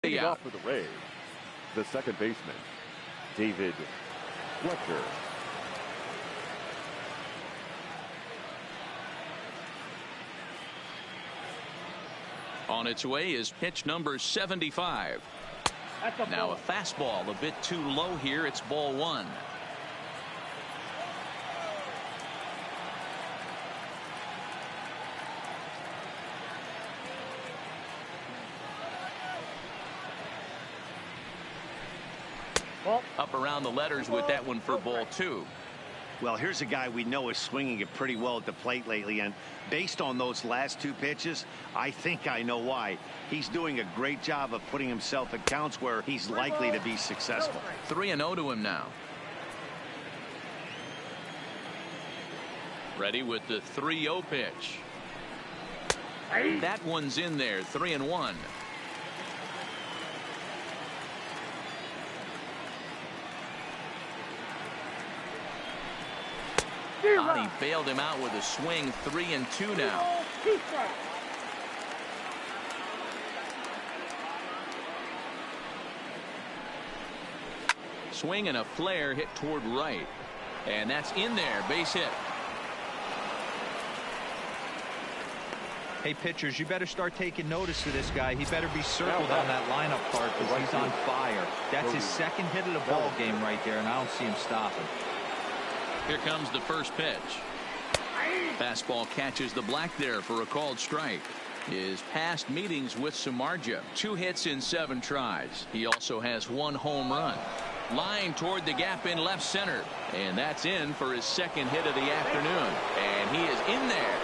Leading off for the Rays, the second baseman, David Fletcher. On its way is pitch number 75. Now a fastball a bit too low here. It's ball one. Up around the letters with that one for ball two. Well, here's a guy we know is swinging it pretty well at the plate lately, and based on those last two pitches, I think I know why. He's doing a great job of putting himself at counts where he's likely to be successful. 3-0 to him now. Ready with the 3-0 pitch. That one's in there. 3-1. He bailed him out with a swing. 3-2 now. Swing and a flare hit toward right, and that's in there. Base hit. Hey, pitchers, you better start taking notice of this guy. He better be circled on that lineup card because he's on fire. That's his second hit of the ball game right there, and I don't see him stopping. Here comes the first pitch. Fastball catches the black there for a called strike. His past meetings with Samardzija, 2 hits in 7 tries. He also has 1 home run. Line toward the gap in left center, and that's in for his second hit of the afternoon, and he is in there.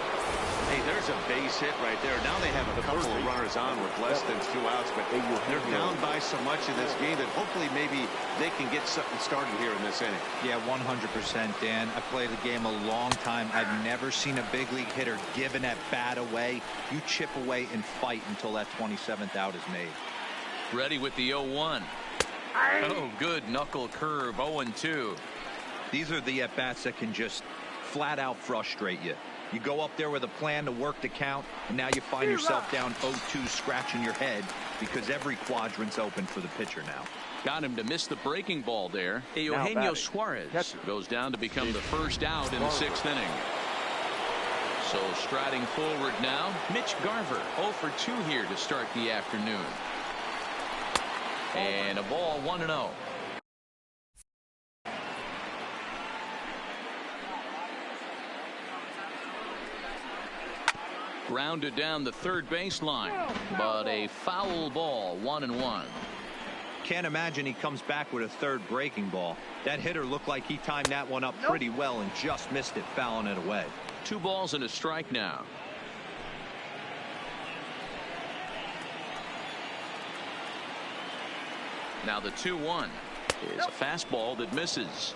Hey, there's a base hit right there. Now they have a couple of runners on with less than 2 outs, but they're down by so much in this game that hopefully maybe they can get something started here in this inning. Yeah, 100%, Dan. I played the game a long time. I've never seen a big league hitter give an at-bat away. You chip away and fight until that 27th out is made. Ready with the 0-1. Oh, good knuckle curve. 0-2. These are the at-bats that can just flat out frustrate you. You go up there with a plan to work the count, and now you find yourself down 0-2 scratching your head because every quadrant's open for the pitcher now. Got him to miss the breaking ball there. Eugenio Suarez goes down to become the first out in the 6th inning. So striding forward now, Mitch Garver 0 for 2 here to start the afternoon. And a ball 1-0. Grounded down the third baseline, but a foul ball. 1-1. Can't imagine he comes back with a third breaking ball. That hitter looked like he timed that one up pretty well and just missed it, fouling it away. 2 balls and a strike now. Now the 2-1 is a fastball that misses.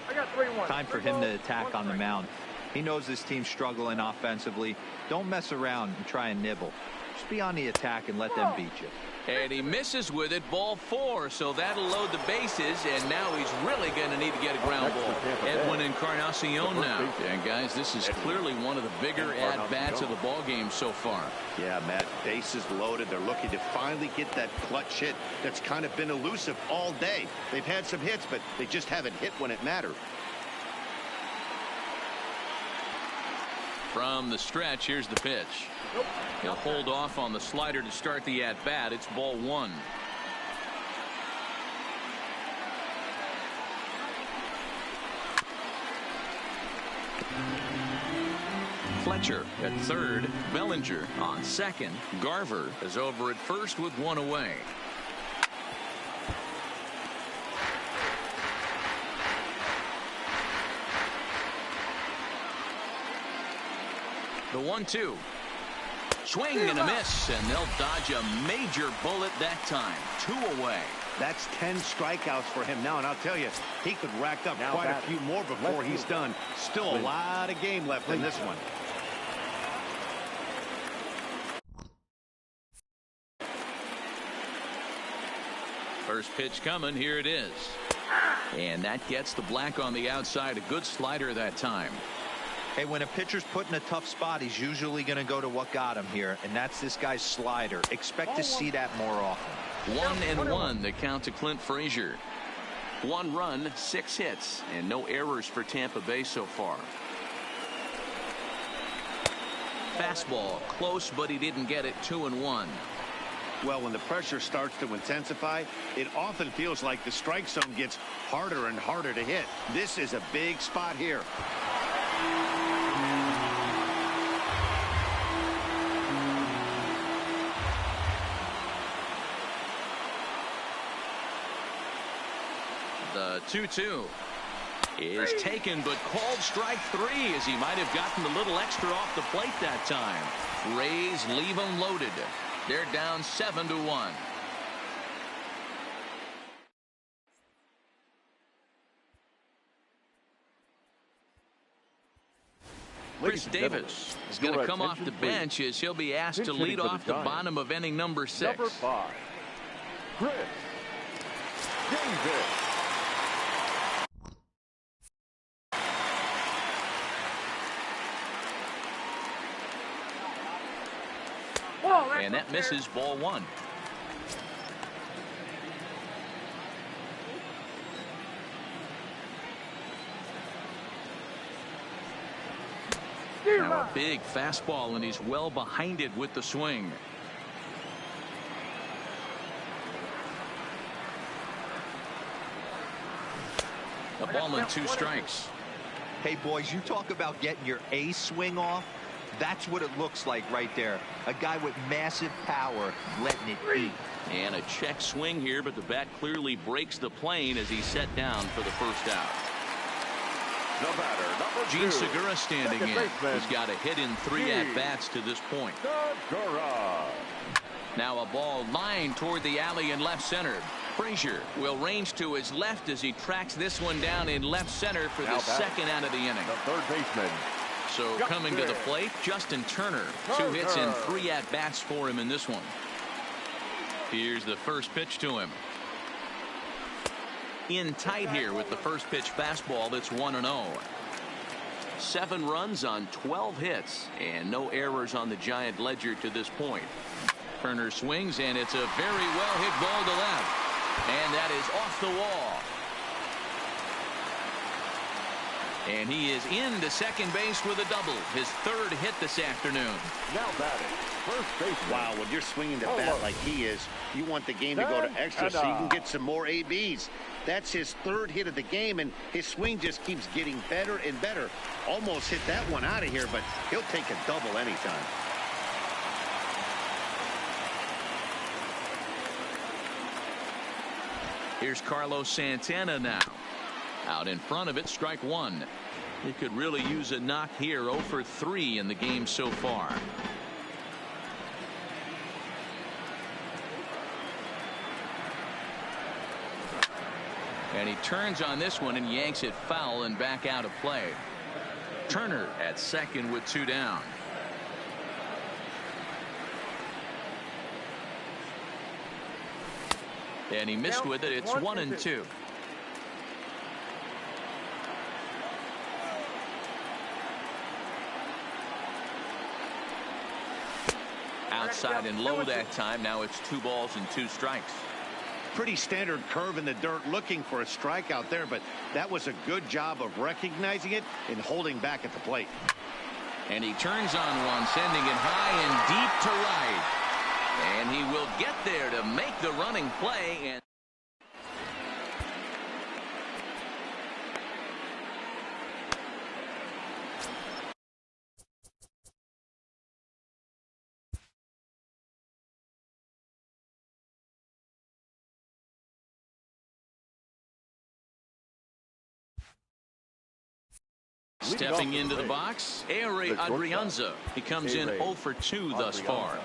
Time for him to attack on the mound. He knows this team's struggling offensively. Don't mess around and try and nibble. Just be on the attack and let them beat you. And he misses with it. Ball 4. So that'll load the bases. And now he's really going to need to get a ground ball. Edwin Encarnacion now. And guys, this is clearly one of the bigger at-bats of the ball game so far. Yeah, Matt, bases loaded. They're looking to finally get that clutch hit that's kind of been elusive all day. They've had some hits, but they just haven't hit when it mattered. From the stretch, here's the pitch. He'll hold off on the slider to start the at-bat. It's ball 1. Fletcher at third. Bellinger on second. Garver is over at first with 1 away. The 1-2. Swing and a miss, and they'll dodge a major bullet that time. 2 away. That's 10 strikeouts for him now, and I'll tell you, he could rack up quite a few more before he's done. Still a lot of game left in this one. First pitch coming. Here it is. And that gets the black on the outside. A good slider that time. Hey, when a pitcher's put in a tough spot, he's usually going to go to what got him here, and that's this guy's slider. Expect to see that more often. 1-1 the count to Clint Frazier. 1 run, 6 hits, and no errors for Tampa Bay so far. Fastball close, but he didn't get it. 2-1. Well, when the pressure starts to intensify, it often feels like the strike zone gets harder and harder to hit. This is a big spot here. The 2-2 is taken, but called strike 3, as he might have gotten a little extra off the plate that time. Rays leave him loaded. They're down 7-1. Chris Davis is going to come off the bench as he'll be asked to lead off the bottom of inning number 6. Number 5, Chris Davis. And that misses, ball 1. Now a big fastball, and he's well behind it with the swing. A ball and 2 strikes. Hey, boys, you talk about getting your A swing off. That's what it looks like right there. A guy with massive power letting it eat. And a check swing here, but the bat clearly breaks the plane as he's set down for the first out. The batter, number 2, Gene Segura standing in. baseman. He's got a hit in 3 at-bats to this point. Segura. Now a ball lined toward the alley in left center. Frazier will range to his left as he tracks this one down in left center for the second out of the inning. The third baseman. So coming to the plate, Justin Turner. 2 hits and 3 at-bats for him in this one. Here's the first pitch to him. In tight here with the first pitch fastball. That's 1-0. 7 runs on 12 hits and no errors on the Giant ledger to this point. Turner swings, and it's a very well hit ball to left, and that is off the wall. And he is into second base with a double, his 3rd hit this afternoon. Now batting, first baseman. Wow, when you're swinging the bat like he is, you want the game to go to extra so you can get some more ABs. That's his 3rd hit of the game, and his swing just keeps getting better and better. Almost hit that one out of here, but he'll take a double anytime. Here's Carlos Santana now. Out in front of it, strike 1. He could really use a knock here. 0 for 3 in the game so far. And he turns on this one and yanks it foul and back out of play. Turner at second with 2 down. And he missed with it. It's 1-2. Outside and low that time. Now it's 2 balls and 2 strikes. Pretty standard curve in the dirt, looking for a strikeout there, but that was a good job of recognizing it and holding back at the plate. And he turns on one, sending it high and deep to right. And he will get there to make the running play. And stepping into the box, Ehire Adrianza. He comes in 0 for 2 thus far.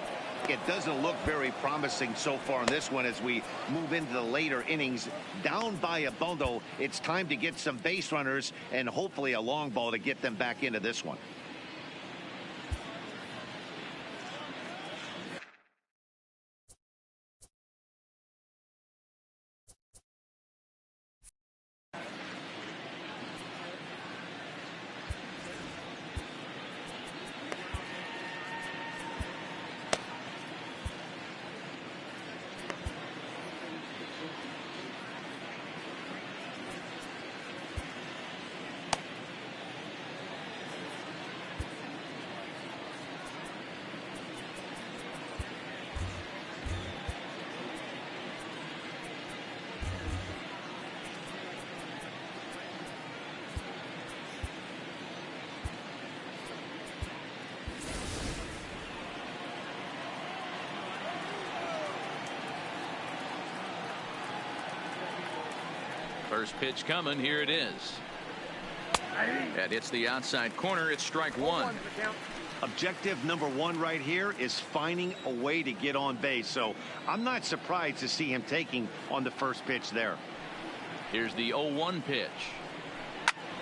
It doesn't look very promising so far in this one as we move into the later innings. Down by a bundle, it's time to get some base runners and hopefully a long ball to get them back into this one. First pitch coming. Here it is. That hits the outside corner. It's strike one. Objective number one right here is finding a way to get on base. So I'm not surprised to see him taking on the first pitch there. Here's the 0-1 pitch.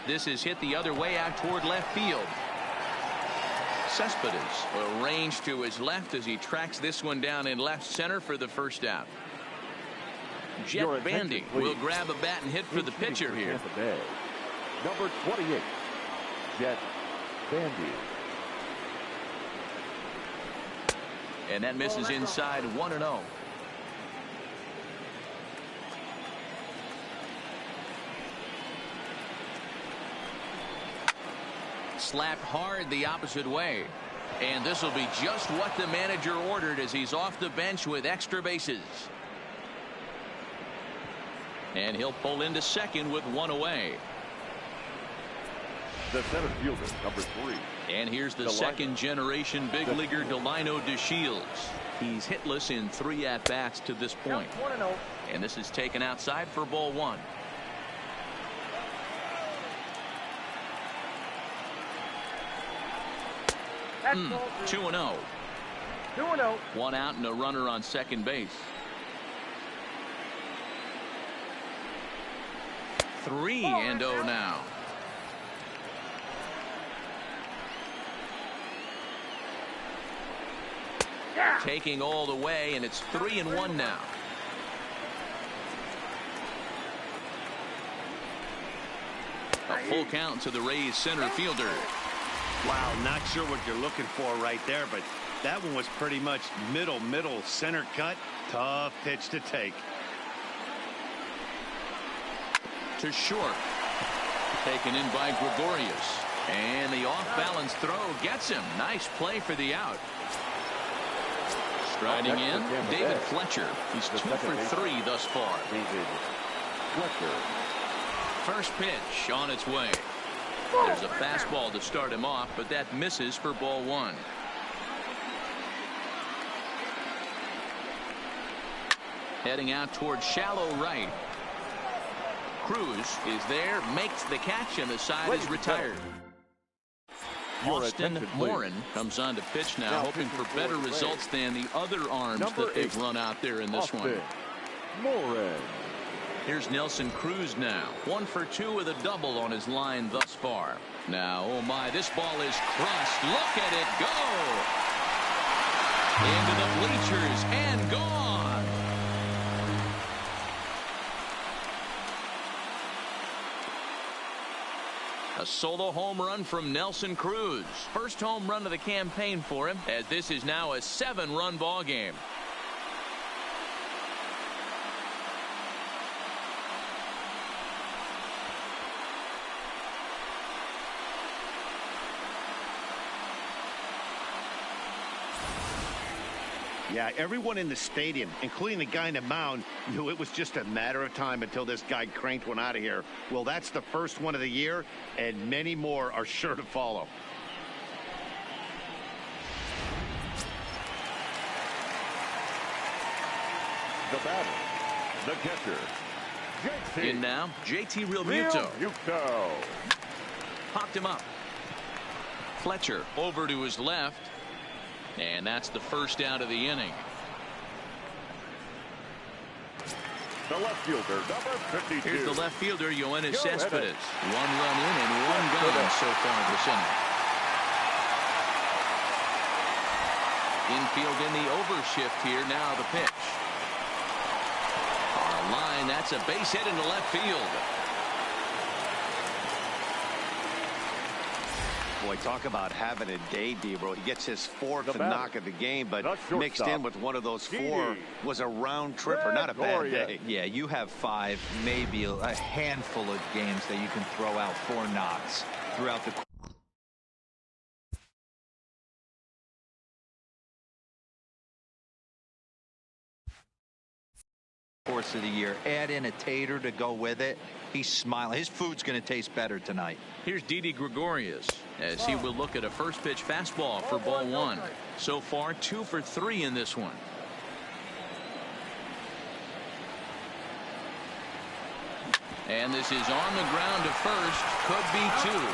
This is hit the other way out toward left field. Cespedes arranged to his left as he tracks this one down in left center for the first out. Jet Bandy will grab a bat and hit for the pitcher here. Number 28, Jet Bandy. And that misses inside 1-0. Slapped hard the opposite way. And this will be just what the manager ordered as he's off the bench with extra bases. And he'll pull into second with one away. The center fielder, number 3. And here's the second generation big leaguer Delino DeShields. He's hitless in 3 at-bats to this point. And this is taken outside for ball 1. Mm, 2-0. 2-0. One out and a runner on second base. 3-0 now. Taking all the way, and it's 3-1 now. A full count to the Rays center fielder. Wow, not sure what you're looking for right there, but that one was pretty much middle center cut. Tough pitch to take. To short. Taken in by Gregorius. And the off-balance throw gets him. Nice play for the out. Striding in, David Fletcher. He's 2 for 3 thus far. David Fletcher. First pitch on its way. There's a fastball to start him off, but that misses for ball 1. Heading out towards shallow right. Cruz is there, makes the catch, and the side is retired. Austin Morin comes on to pitch now, hoping for better results than the other arms that they've run out there in this one. Morin. Here's Nelson Cruz now. 1 for 2 with a double on his line thus far. Now, oh my, this ball is crushed. Look at it go. Into the bleachers and gone. A solo home run from Nelson Cruz. First home run of the campaign for him, as this is now a 7-run ball game. Yeah, everyone in the stadium, including the guy in the mound, knew it was just a matter of time until this guy cranked one out of here. Well, that's the first one of the year, and many more are sure to follow. The batter, the catcher, JT. In now, JT Realmuto. Popped him up. Fletcher over to his left. And that's the first out of the inning. The left fielder, number 52. Here's the left fielder, Yoenis Cespedes. 1 run in and 1 gone so far this inning. Infield in the overshift here. Now the pitch. On a line, that's a base hit into left field. Boy, talk about having a day, Debro. He gets his 4th knock of the game, but mixed in with one of those 4 was a round tripper. Not a bad day. Yeah, you have 5, maybe a handful of games that you can throw out 4 knocks throughout the course of the year. Add in a tater to go with it. He's smiling. His food's going to taste better tonight. Here's Didi Gregorius as he will look at a first pitch fastball for ball 1. So far 2 for 3 in this one. And this is on the ground to first. Could be two.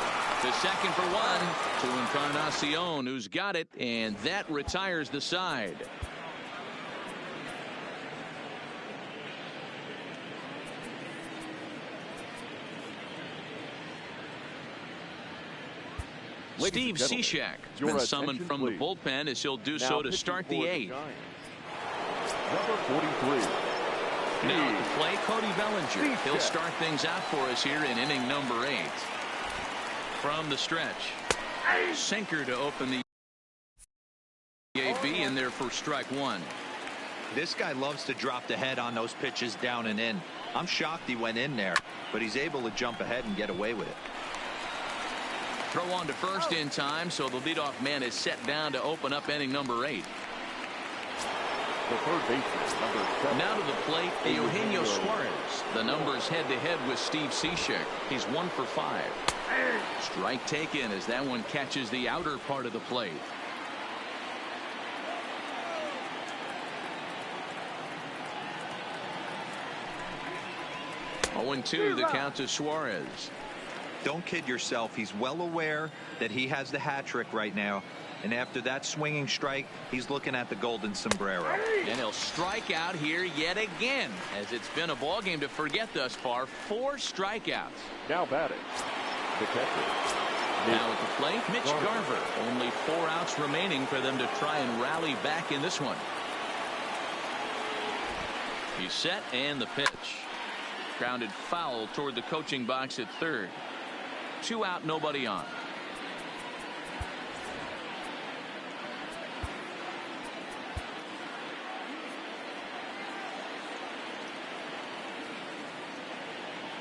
To second for one. To Encarnacion, who's got it. And that retires the side. Steve Cishek has been summoned from the bullpen as he'll do so to start the eighth. Number 43. Now to play Cody Bellinger. He'll start things out for us here in inning number 8. From the stretch. Sinker to open the AB in there for strike one. This guy loves to drop the head on those pitches down and in. I'm shocked he went in there, but he's able to jump ahead and get away with it. Throw on to first in time, so the leadoff man is set down to open up inning number 8. The third baseman, number 7. Now to the plate, Eugenio Suarez. The numbers head-to-head with Steve Cishek. He's 1 for 5. Strike taken as that one catches the outer part of the plate. 0-2 the count to Suarez. Don't kid yourself. He's well aware that he has the hat trick right now. And after that swinging strike, he's looking at the golden sombrero. And he'll strike out here yet again, as it's been a ball game to forget thus far. 4 strikeouts. Now batting, the catcher. Now at the plate, Mitch Garver. Only 4 outs remaining for them to try and rally back in this one. He's set, and the pitch. Grounded foul toward the coaching box at third. 2 out, nobody on.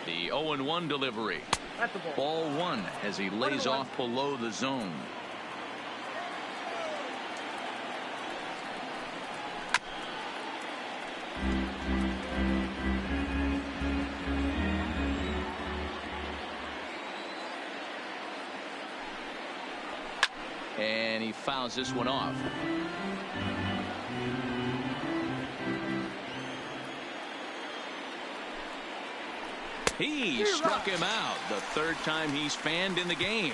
The 0-1 delivery. Ball 1 as he lays off below the zone. And he fouls this one off. He struck him out. The 3rd time he's fanned in the game.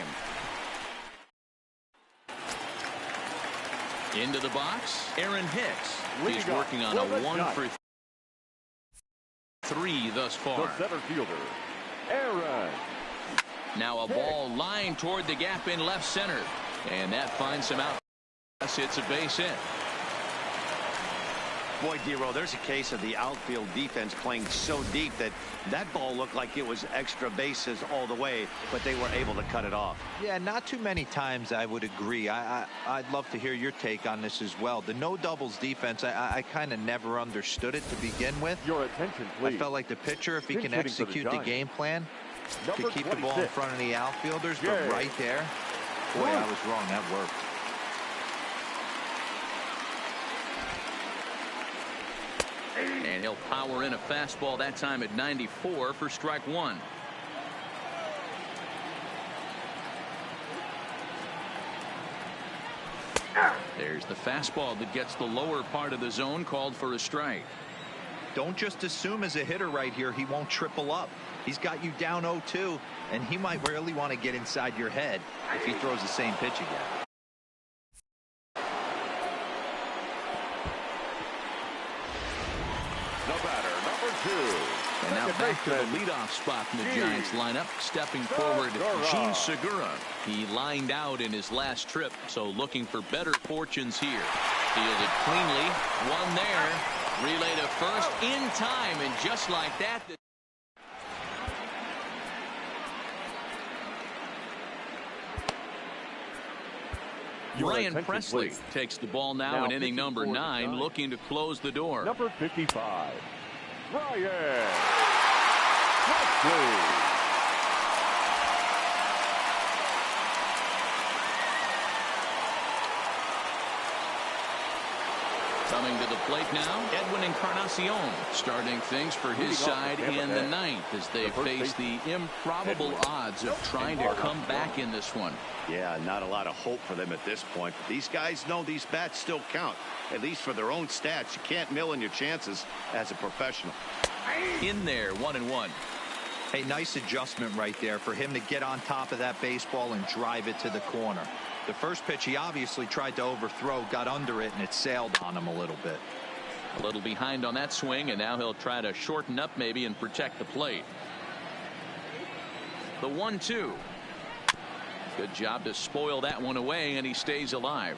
Into the box, Aaron Hicks. He's working on a 1 for 3 thus far. The center fielder, Aaron. Now a ball lined toward the gap in left center. And that finds him out. It's a base hit. Boy, Dero, there's a case of the outfield defense playing so deep that that ball looked like it was extra bases all the way, but they were able to cut it off. Yeah, not too many times I would agree. I'd love to hear your take on this as well. The no doubles defense, I kind of never understood it to begin with. Your attention, please. I felt like the pitcher, if he can execute the game plan, could keep the ball in front of the outfielders, but right there, boy, I was wrong. That worked. And he'll power in a fastball that time at 94 for strike 1. There's the fastball that gets the lower part of the zone, called for a strike. Don't just assume as a hitter right here he won't triple up. He's got you down 0-2, and he might really want to get inside your head if he throws the same pitch again. And now back to the leadoff spot in the Giants lineup. Stepping forward, Gene Segura. He lined out in his last trip, so looking for better fortunes here. Fielded cleanly. One there. Relay to first in time, and just like that. Ryan Presley takes the ball now in inning number 9, looking to close the door. Number 55. Ryan Presley. Coming to the plate now, Edwin Encarnacion, starting things for his side in the 9th as they face the improbable odds of trying to come back in this one. Yeah, not a lot of hope for them at this point. But these guys know these bats still count, at least for their own stats. You can't mill in your chances as a professional. In there, 1-1. Hey, nice adjustment right there for him to get on top of that baseball and drive it to the corner. The first pitch he obviously tried to overthrow, got under it, and it sailed on him a little bit. A little behind on that swing, and now he'll try to shorten up maybe and protect the plate. The 1-2. Good job to spoil that one away, and he stays alive.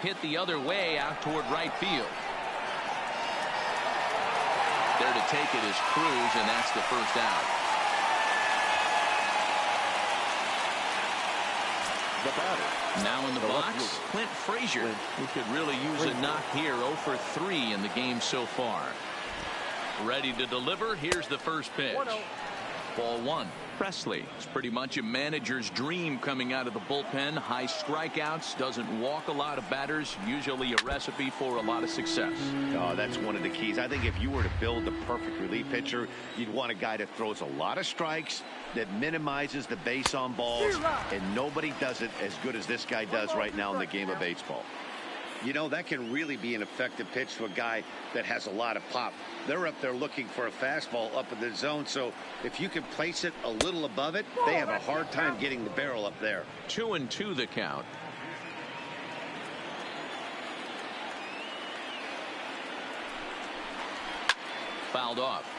Hit the other way out toward right field. There to take it is Cruz, and that's the first out. The batter. Now in the box, Clint Frazier, who could really use a knock here. 0 for 3 in the game so far. Ready to deliver. Here's the first pitch. Ball 1. Presley. It's pretty much a manager's dream coming out of the bullpen. High strikeouts, doesn't walk a lot of batters, usually a recipe for a lot of success. Oh, that's one of the keys. I think if you were to build the perfect relief pitcher, you'd want a guy that throws a lot of strikes, that minimizes the base on balls, and nobody does it as good as this guy does right now in the game of baseball. You know, that can really be an effective pitch to a guy that has a lot of pop. They're up there looking for a fastball up in the zone, so if you can place it a little above it, they have a hard time getting the barrel up there. 2-2 the count. Fouled off.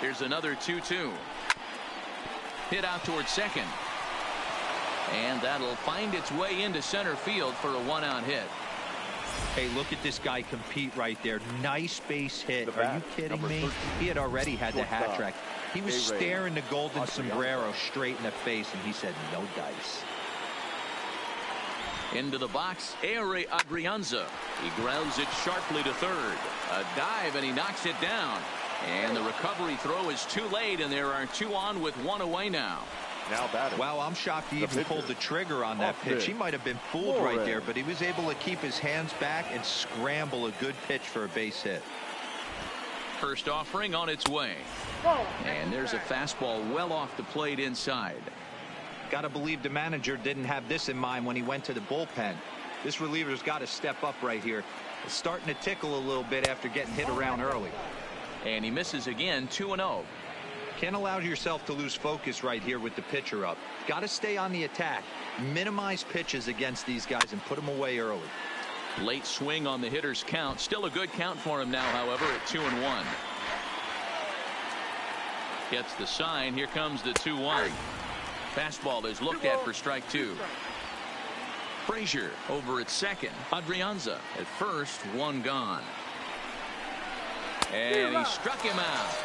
Here's another 2-2. Hit out towards second. And that'll find its way into center field for a 1-out hit. Hey, look at this guy compete right there. Nice base hit. Are you kidding me? He had already had the hat trick. He was staring the golden sombrero straight in the face, and he said, no dice. Into the box, Ehire Adrianza. He grounds it sharply to third. A dive, and he knocks it down. And the recovery throw is too late, and there are 2 on with 1 away now. Now batting. Wow, I'm shocked he even pulled the trigger on that pitch. He might have been fooled right there, but he was able to keep his hands back and scramble a good pitch for a base hit. First offering on its way. And there's a fastball well off the plate inside. Got to believe the manager didn't have this in mind when he went to the bullpen. This reliever's got to step up right here. It's starting to tickle a little bit after getting hit around early. And he misses again. 2-0. Can't allow yourself to lose focus right here with the pitcher up. Got to stay on the attack. Minimize pitches against these guys and put them away early. Late swing on the hitter's count. Still a good count for him now, however, at 2-1. Gets the sign. Here comes the 2-1. Fastball is looked at for strike 2. Frazier over at second. Adrianza at first. 1 gone. And he struck him out.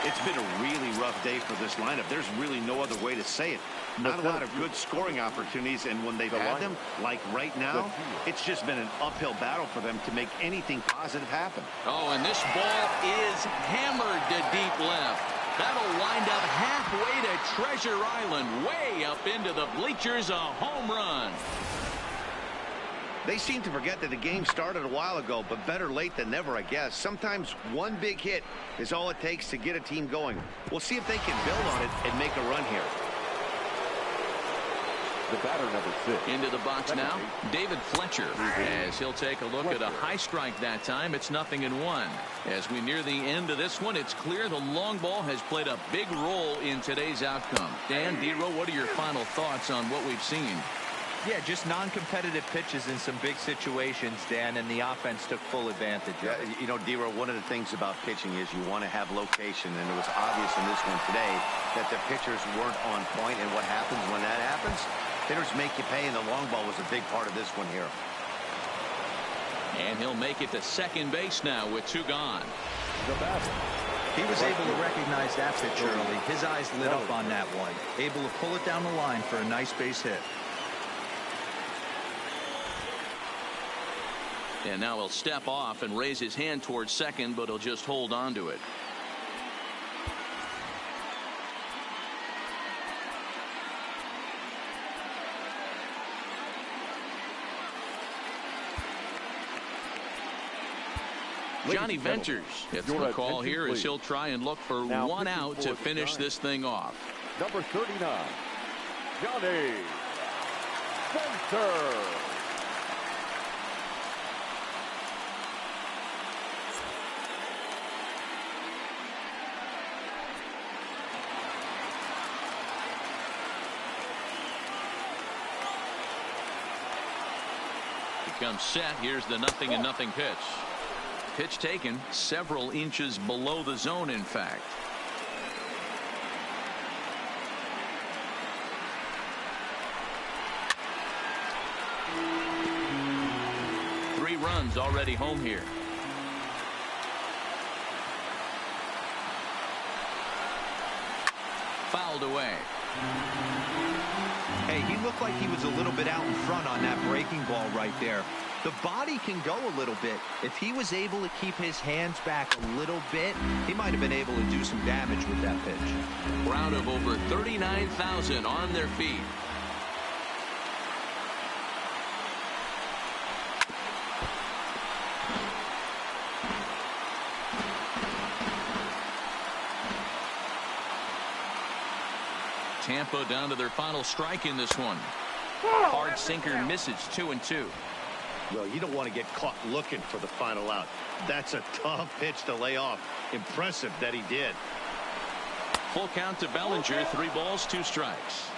It's been a really rough day for this lineup. There's really no other way to say it. Not a lot of good scoring opportunities, and when they've had them, like right now, it's just been an uphill battle for them to make anything positive happen. Oh, and this ball is hammered to deep left. That'll wind up halfway to Treasure Island, way up into the bleachers. A home run. They seem to forget that the game started a while ago, but better late than never, I guess. Sometimes one big hit is all it takes to get a team going. We'll see if they can build on it and make a run here. The batter, number 6. Into the box now, David Fletcher, as he'll take a look at a high strike that time. It's 0-1. As we near the end of this one, it's clear the long ball has played a big role in today's outcome. Dan, Dero, what are your final thoughts on what we've seen? Yeah, just non-competitive pitches in some big situations, Dan, and the offense took full advantage of it. You know, Dero, one of the things about pitching is you want to have location, and it was obvious in this one today that the pitchers weren't on point, and what happens when that happens? Hitters make you pay, and the long ball was a big part of this one here. And he'll make it to second base now with 2 gone. The batter. He was able to recognize that pitch early. His eyes lit up on that one. Able to pull it down the line for a nice base hit. And now he'll step off and raise his hand towards second, but he'll just hold on to it. Johnny Venters gets the call here as he'll try and look for one out to finish this thing off. Number 39, Johnny Venters. He comes set. Here's the 0-0 pitch. Pitch taken several inches below the zone, in fact. Three runs already home here. Fouled away. Hey, he looked like he was a little bit out in front on that breaking ball right there. The body can go a little bit. If he was able to keep his hands back a little bit, he might have been able to do some damage with that pitch. Crowd of over 39,000 on their feet. Tampa down to their final strike in this one. Hard sinker misses 2-2. Well, you don't want to get caught looking for the final out. That's a tough pitch to lay off. Impressive that he did. Full count to Bellinger. 3 balls, 2 strikes.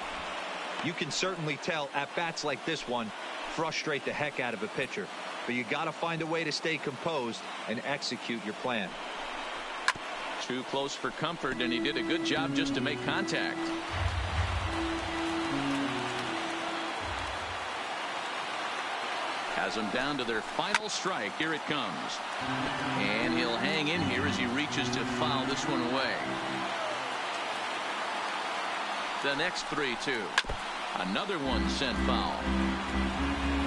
You can certainly tell at bats like this one frustrate the heck out of a pitcher. But you got to find a way to stay composed and execute your plan. Too close for comfort, and he did a good job just to make contact. Has them down to their final strike. Here it comes. And he'll hang in here as he reaches to foul this one away. The next 3-2. Another one sent foul.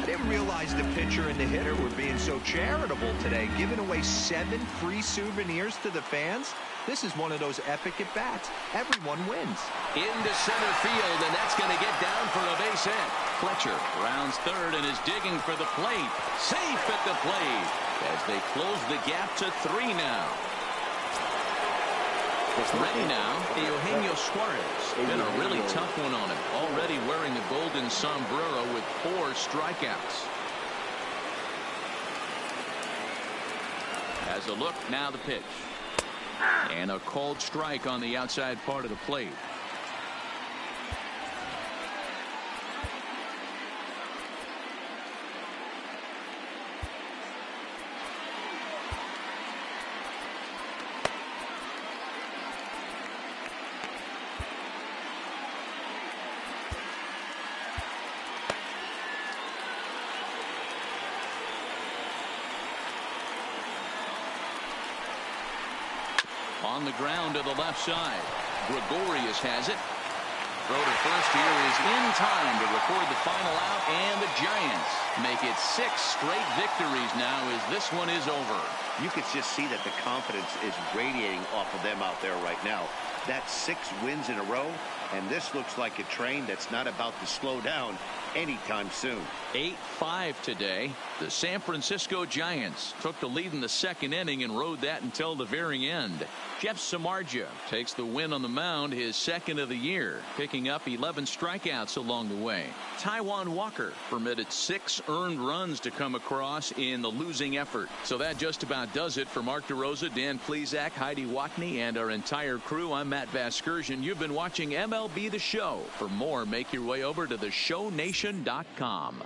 I didn't realize the pitcher and the hitter were being so charitable today, giving away 7 free souvenirs to the fans. This is one of those epic at-bats. Everyone wins. Into center field, and that's going to get down for a base hit. Fletcher rounds third and is digging for the plate. Safe at the plate as they close the gap to 3 now. Ready now, Eugenio Suarez. Been a really tough one on him. Already wearing the golden sombrero with 4 strikeouts. As a look, now the pitch. And a called strike on the outside part of the plate. On the ground to the left side. Gregorius has it. Throw to first here is in time to record the final out, and the Giants make it 6 straight victories now as this one is over. You could just see that the confidence is radiating off of them out there right now. That's 6 wins in a row, and this looks like a train that's not about to slow down anytime soon. 8-5 today. The San Francisco Giants took the lead in the second inning and rode that until the very end. Jeff Samardzija takes the win on the mound, his second of the year, picking up 11 strikeouts along the way. Taijuan Walker permitted 6 earned runs to come across in the losing effort. So that just about does it for Mark DeRosa, Dan Plesac, Heidi Watney, and our entire crew. I'm Matt Vasgersian. You've been watching MLB The Show. For more, make your way over to theshownation.com.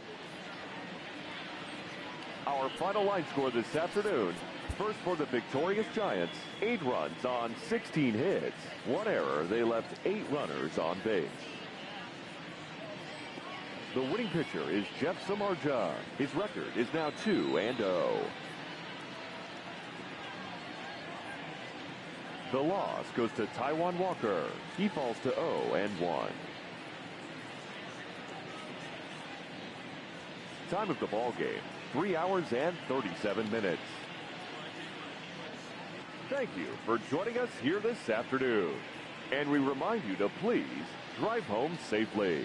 Our final line score this afternoon. First for the victorious Giants, 8 runs on 16 hits. 1 error. They left 8 runners on base. The winning pitcher is Jeff Samardzija. His record is now 2-0. The loss goes to Taijuan Walker. He falls to 0-1. Time of the ball game, 3 hours and 37 minutes. Thank you for joining us here this afternoon. And we remind you to please drive home safely.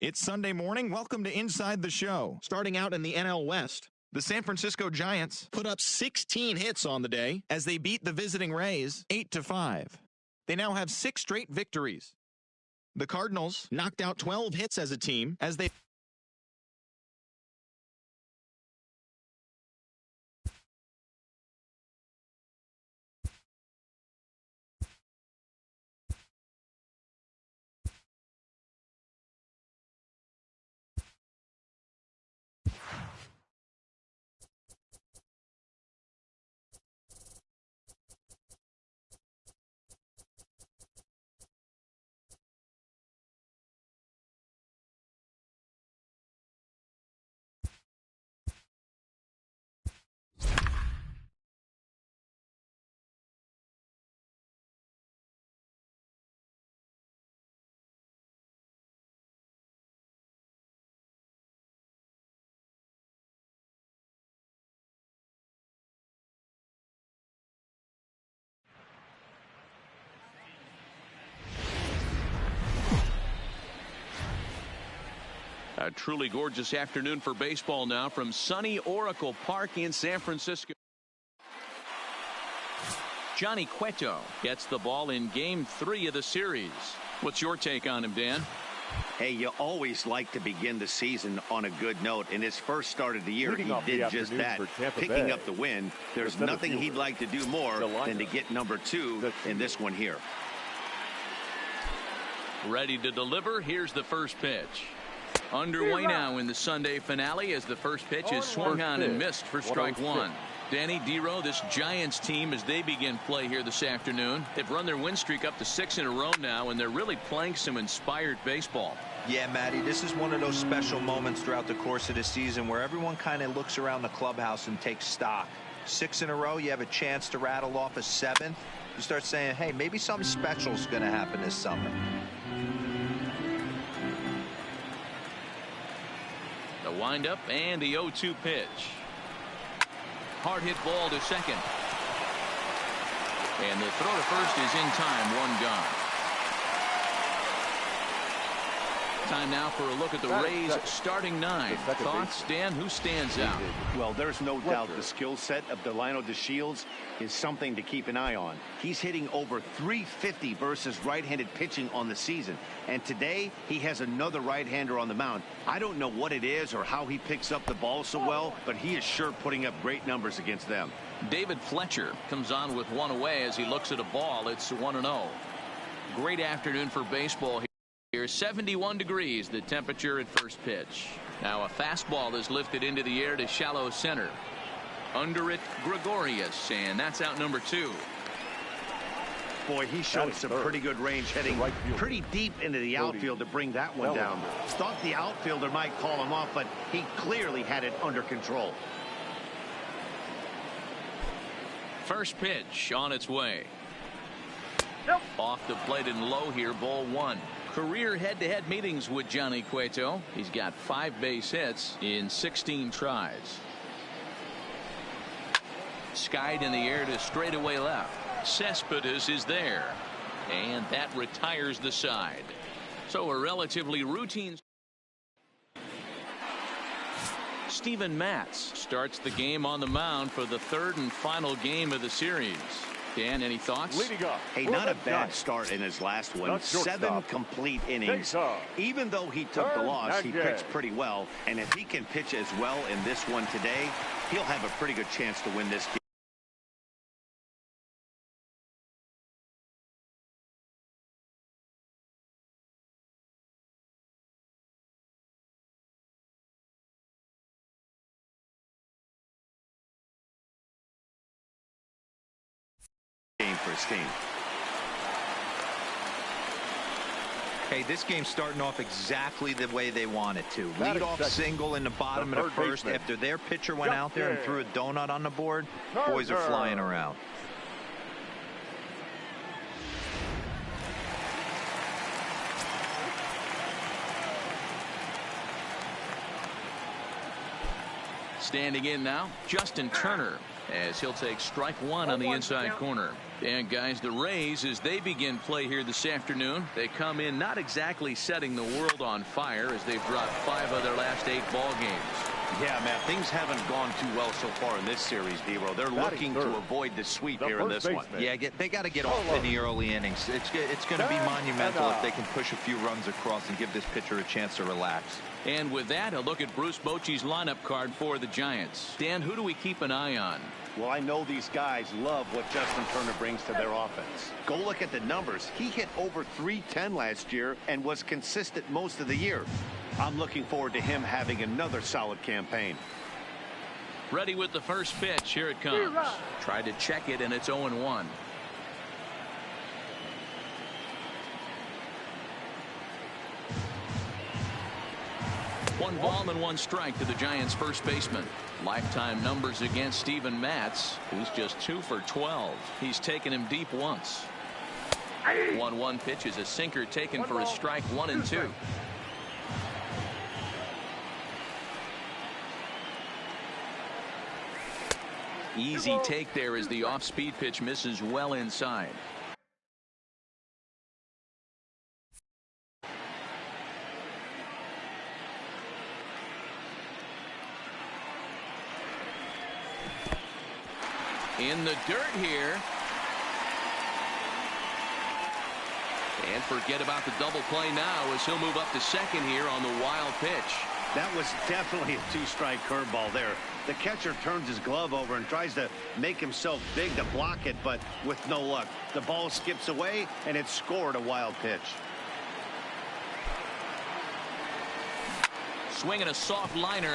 It's Sunday morning. Welcome to Inside the Show. Starting out in the NL West, the San Francisco Giants put up 16 hits on the day as they beat the visiting Rays 8-5. They now have 6 straight victories. The Cardinals knocked out 12 hits as a team as they A truly gorgeous afternoon for baseball now from sunny Oracle Park in San Francisco. Johnny Cueto gets the ball in Game 3 of the series. What's your take on him, Dan? Hey, you always like to begin the season on a good note. In his first start of the year, he did just that, picking up the win. There's nothing he'd like to do more than to get number 2 in this one here. Ready to deliver. Here's the first pitch. Underway now in the Sunday finale as the first pitch is swung on and missed for strike 1. Danny Dero, this Giants team, as they begin play here this afternoon, they've run their win streak up to 6 in a row now, and they're really playing some inspired baseball. Yeah, Matty, this is one of those special moments throughout the course of the season where everyone kind of looks around the clubhouse and takes stock. 6 in a row, you have a chance to rattle off a 7th. You start saying, hey, maybe something special is going to happen this summer. The windup and the 0-2 pitch. Hard hit ball to second. And the throw to first is in time. 1 gone. Time now for a look at the Rays starting 9. Thoughts, Dan? Who stands out? Well, there's no doubt the skill set of Delino DeShields is something to keep an eye on. He's hitting over 350 versus right-handed pitching on the season. And today, he has another right-hander on the mound. I don't know what it is or how he picks up the ball so well, but he is sure putting up great numbers against them. David Fletcher comes on with 1 away as he looks at a ball. It's 1-0. Great afternoon for baseball here. 71 degrees the temperature at first pitch. Now a fastball is lifted into the air to shallow center. Under it, Gregorius, and that's out number 2. Boy, he showed some pretty good range heading pretty deep into the outfield to bring that one down. Thought the outfielder might call him off, but he clearly had it under control. First pitch on its way. Off the plate and low here, ball 1. Career head-to-head meetings with Johnny Cueto. He's got 5 base hits in 16 tries. Skied in the air to straightaway left. Cespedes is there. And that retires the side. So a relatively routine. Steven Matz starts the game on the mound for the 3rd and final game of the series. Dan, any thoughts? Hey, not a bad start in his last one. 7 complete innings. Even though he took the loss, he pitched pretty well. And if he can pitch as well in this one today, he'll have a pretty good chance to win this game. For his team. Hey, this game's starting off exactly the way they want it to. Lead off single in the bottom of the first after their pitcher went out there and threw a donut on the board. Boys are flying around. Standing in now, Justin Turner, as he'll take strike one on the inside corner. And guys, the Rays, as they begin play here this afternoon, they come in not exactly setting the world on fire as they've dropped 5 of their last 8 ball games. Yeah, man, things haven't gone too well so far in this series, Dero. They're looking to avoid the sweep here in this one. Yeah, they got to get off in the early innings. It's going to be monumental if they can push a few runs across and give this pitcher a chance to relax. And with that, a look at Bruce Bochy's lineup card for the Giants. Dan, who do we keep an eye on? Well, I know these guys love what Justin Turner brings to their offense. Go look at the numbers. He hit over .310 last year and was consistent most of the year. I'm looking forward to him having another solid campaign. Ready with the first pitch. Here it comes. Tried to check it, and it's 0-1. One ball and 1 strike to the Giants' first baseman. Lifetime numbers against Steven Matz. He's just 2 for 12. He's taken him deep once. 1-1 pitch is a sinker taken for a strike, 1-2. Easy take there as the off-speed pitch misses well inside. In the dirt here. And forget about the double play now as he'll move up to second here on the wild pitch. That was definitely a 2-strike curveball there. The catcher turns his glove over and tries to make himself big to block it, but with no luck. The ball skips away, and it's scored a wild pitch. Swinging a soft liner.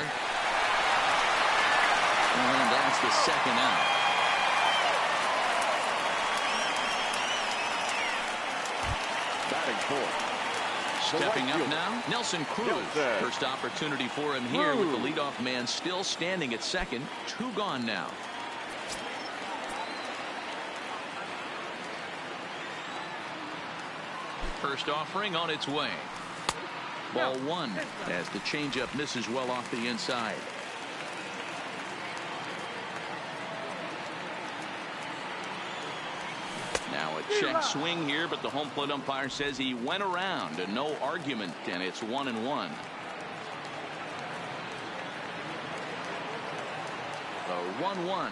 And that's the second out. Batting fourth. Stepping up now, Nelson Cruz. First opportunity for him here with the leadoff man still standing at second. 2 gone now. First offering on its way. Ball 1 as the changeup misses well off the inside. Now a check swing here, but the home plate umpire says he went around and no argument, and it's 1-1. The 1-1.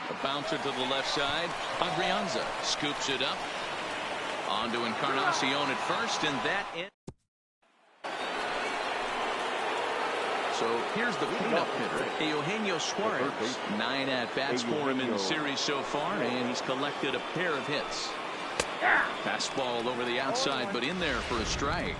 A bouncer to the left side. Adrianza scoops it up. On to Encarnacion at first, and that ends. So here's the cleanup hitter, Eugenio Suarez. 9 at-bats for him in the series so far, and he's collected a pair of hits. Fastball over the outside, but in there for a strike.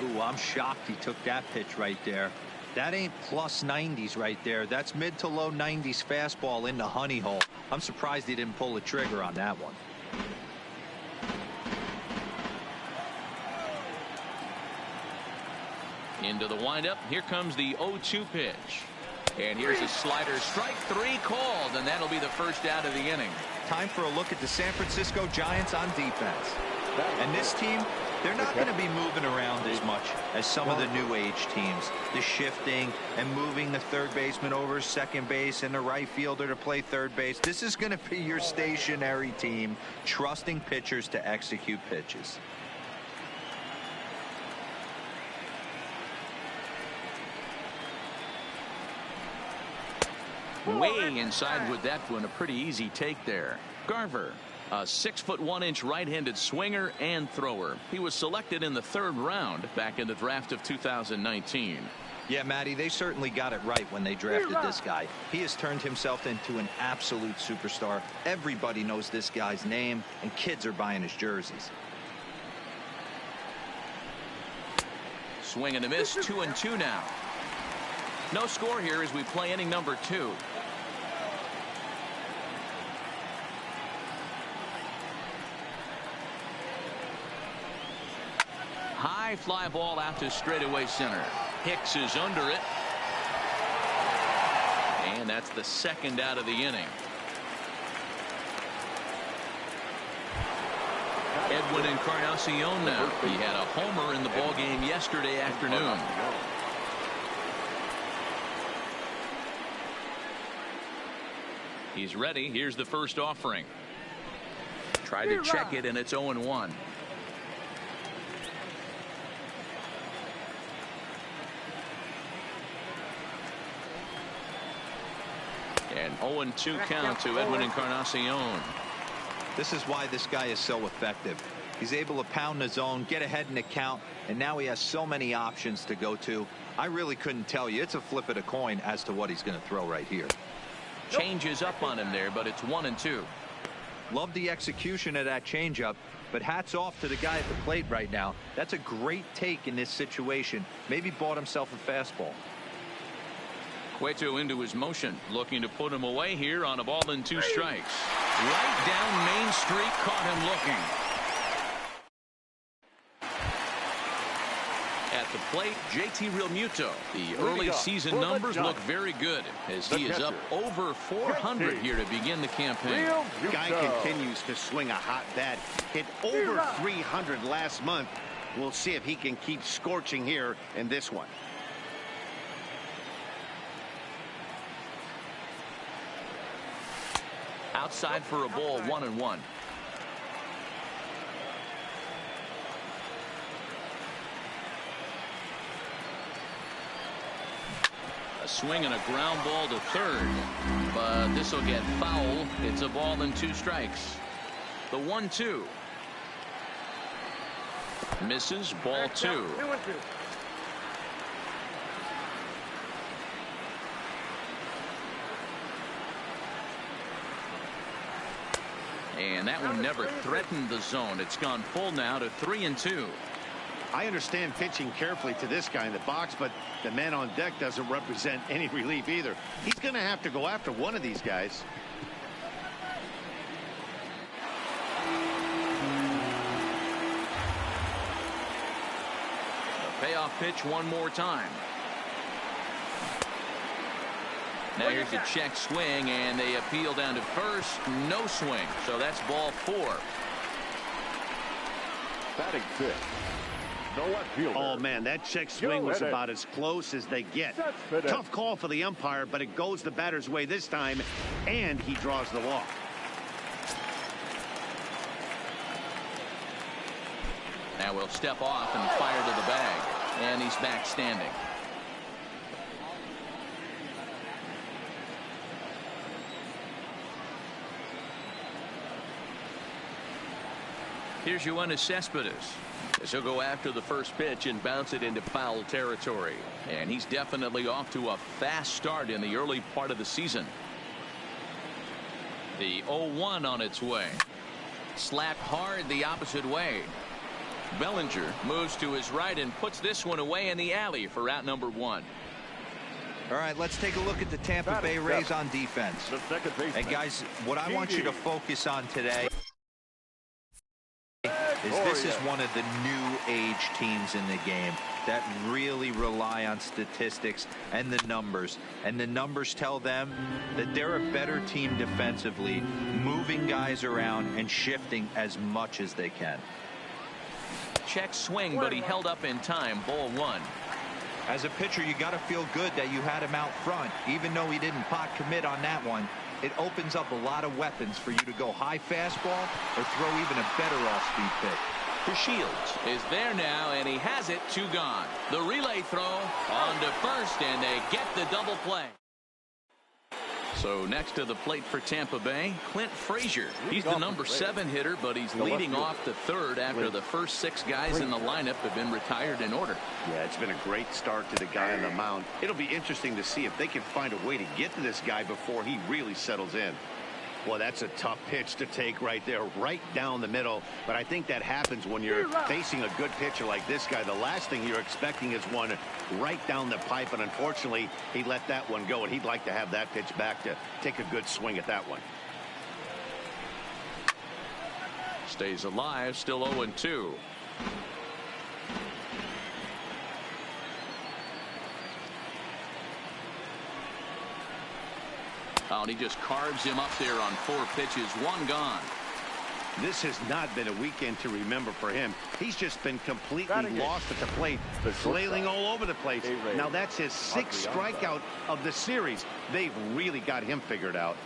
Ooh, I'm shocked he took that pitch right there. That ain't plus 90s right there. That's mid to low 90s fastball in the honey hole. I'm surprised he didn't pull the trigger on that one. Into the windup. Here comes the 0-2 pitch. And here's a slider. Strike 3 called, and that'll be the first out of the inning. Time for a look at the San Francisco Giants on defense. And this team, they're not going to be moving around as much as some of the new age teams. The shifting and moving the third baseman over second base and the right fielder to play third base. This is going to be your stationary team, trusting pitchers to execute pitches. Way inside with that one. A pretty easy take there. Garver, a 6'1" right-handed swinger and thrower. He was selected in the 3rd round back in the draft of 2019. Yeah, Matty, they certainly got it right when they drafted this guy. He has turned himself into an absolute superstar. Everybody knows this guy's name, and kids are buying his jerseys. Swing and a miss. 2-2 now. No score here as we play inning number 2. High fly ball out to straightaway center. Hicks is under it. And that's the 2nd out of the inning. Edwin Encarnacion now. He had a homer in the ballgame yesterday afternoon. He's ready. Here's the first offering. Tried to check it, and it's 0-1. And 0-2 count to Edwin Encarnacion. This is why this guy is so effective. He's able to pound the zone, get ahead in the count, and now he has so many options to go to. I really couldn't tell you. It's a flip of the coin as to what he's going to throw right here. Changes up on him there, but it's 1-2. Love the execution of that changeup, but hats off to the guy at the plate right now. That's a great take in this situation. Maybe bought himself a fastball. Cueto into his motion, looking to put him away here on a ball and 2 strikes. Right down Main Street, caught him looking. At the plate, JT Realmuto. The early season numbers look very good as he is up over 400 here to begin the campaign. Guy continues to swing a hot bat. Hit over 300 last month. We'll see if he can keep scorching here in this one. Outside for a ball, 1-1. A swing and a ground ball to third, but this will get foul. It's a ball and 2 strikes. The 1-2 misses, ball 2. And that one never threatened the zone. It's gone full now to 3-2. I understand pitching carefully to this guy in the box, but the man on deck doesn't represent any relief either. He's going to have to go after one of these guys. A payoff pitch one more time. Now here's a check swing, and they appeal down to first. No swing, so that's ball 4. Batting 5th. No left fielder. Oh, man, that check swing was about as close as they get. Tough call for the umpire, but it goes the batter's way this time, and he draws the walk. Now we'll step off and fire to the bag, and he's back standing. Here's Yoenis Cespedes, as he'll go after the first pitch and bounce it into foul territory. And he's definitely off to a fast start in the early part of the season. The 0-1 on its way. Slapped hard the opposite way. Bellinger moves to his right and puts this one away in the alley for out number 1. All right, let's take a look at the Tampa Bay Rays on defense. And guys, what I want you to focus on today is this is one of the new age teams in the game that really rely on statistics and the numbers. And the numbers tell them that they're a better team defensively, moving guys around and shifting as much as they can. Check swing, but he held up in time. Ball 1. As a pitcher, you got to feel good that you had him out front, even though he didn't pot commit on that one. It opens up a lot of weapons for you to go high fastball or throw even a better off-speed pitch. Shields is there now, and he has it. 2 gone. The relay throw on to first, and they get the double play. So next to the plate for Tampa Bay, Clint Frazier. He's the number 7 hitter, but he's leading off the third after the first 6 guys in the lineup have been retired in order. Yeah, it's been a great start to the guy on the mound. It'll be interesting to see if they can find a way to get to this guy before he really settles in. Well, that's a tough pitch to take right there, right down the middle. But I think that happens when you're facing a good pitcher like this guy. The last thing you're expecting is one right down the pipe, and unfortunately, he let that one go, and he'd like to have that pitch back to take a good swing at that one. Stays alive, still 0-2. Oh, and he just carves him up there on 4 pitches. 1 gone. This has not been a weekend to remember for him. He's just been completely lost at the plate, flailing all over the place. Now that's his 6th strikeout of the series. They've really got him figured out.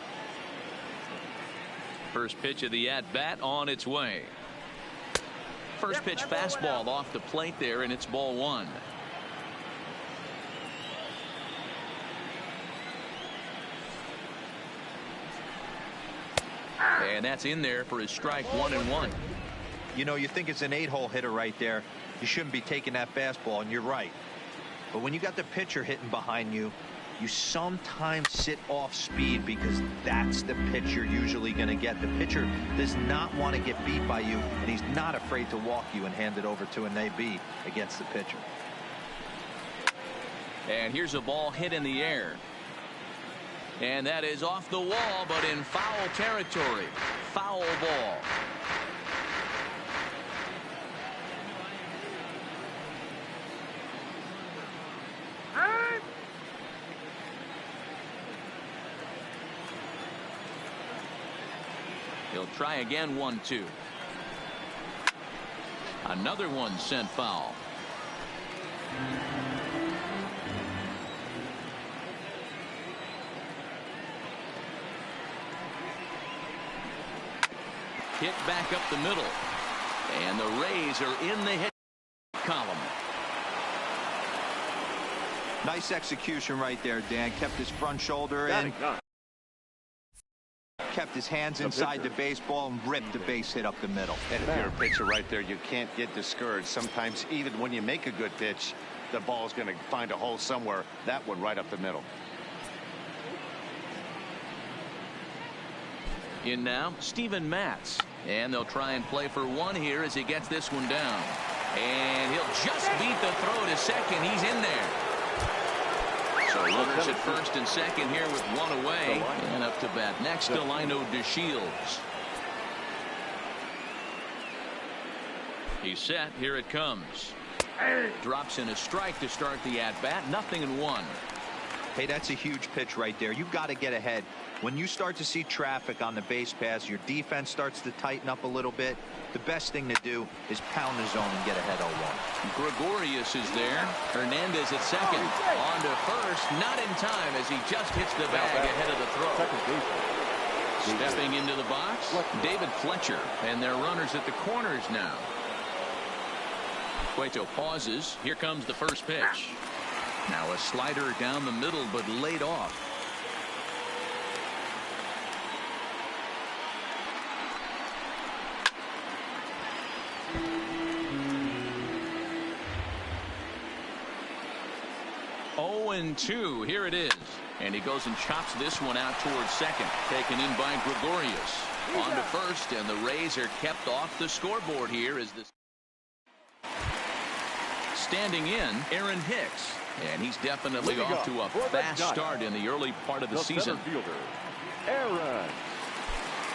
First pitch of the at-bat on its way. First pitch fastball off the plate there, and it's ball one. And that's in there for his strike 1-1. You know, you think it's an 8-hole hitter right there. You shouldn't be taking that fastball, and you're right. But when you got the pitcher hitting behind you, you sometimes sit off speed because that's the pitch you're usually going to get. The pitcher does not want to get beat by you, and he's not afraid to walk you and hand it over to an AB against the pitcher. And here's a ball hit in the air. And that is off the wall, but in foul territory. Foul ball. He'll try again, 1-2. Another one sent foul. Hit back up the middle. And the Rays are in the hit column. Nice execution right there, Dan. Kept his front shoulder in. Kept his hands inside the baseball and ripped the base hit up the middle. And if you're a pitcher right there, you can't get discouraged. Sometimes even when you make a good pitch, the ball's going to find a hole somewhere. That one right up the middle. In now, Steven Matz. And they'll try and play for one here as he gets this one down. And he'll just beat the throw to second. He's in there. So runners at first and second here with one away. And up to bat next, Delino DeShields. He's set. Here it comes. Drops in a strike to start the at-bat. 0-1. Hey, that's a huge pitch right there. You've got to get ahead. When you start to see traffic on the base paths, your defense starts to tighten up a little bit. The best thing to do is pound the zone and get ahead 0-1. Gregorius is there. Hernandez at second. On to first. Not in time as he just hits the bag ahead of the throw. Stepping into the box, David Fletcher. And their runners at the corners now. Cueto pauses. Here comes the first pitch. Now a slider down the middle, but laid off. And 2. Here it is. And he goes and chops this one out towards second. Taken in by Gregorius. On to first, and the Rays are kept off the scoreboard here as this. Standing in, Aaron Hicks. And he's definitely off to a fast start in the early part of the season. Aaron.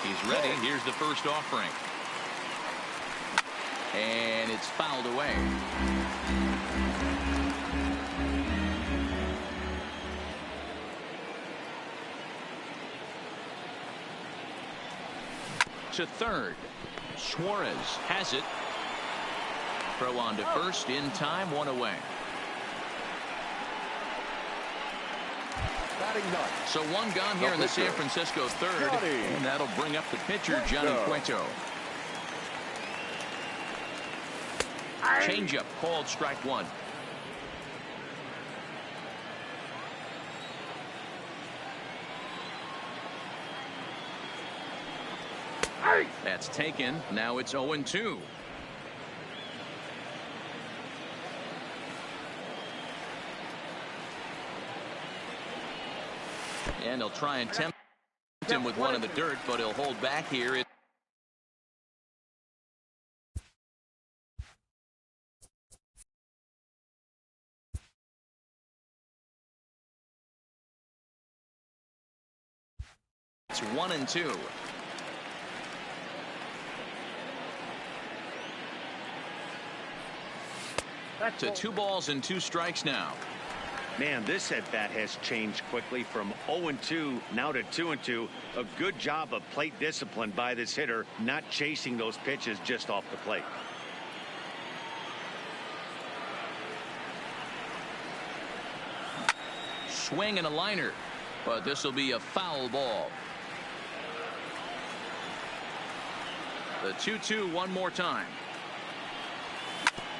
He's ready. Here's the first offering. And it's fouled away. To third. Suarez has it. Throw on to first in time, one away. So one gone here in the San Francisco third. And that'll bring up the pitcher, Johnny Cueto. Changeup called strike one. That's taken. Now it's 0-2. And he'll try and tempt him with one in the dirt, but he'll hold back here. It's 1-2. To 2 balls and 2 strikes now. Man, this at bat has changed quickly from 0-2 now to 2-2. A good job of plate discipline by this hitter, not chasing those pitches just off the plate. Swing and a liner, but this will be a foul ball. The 2-2 one more time.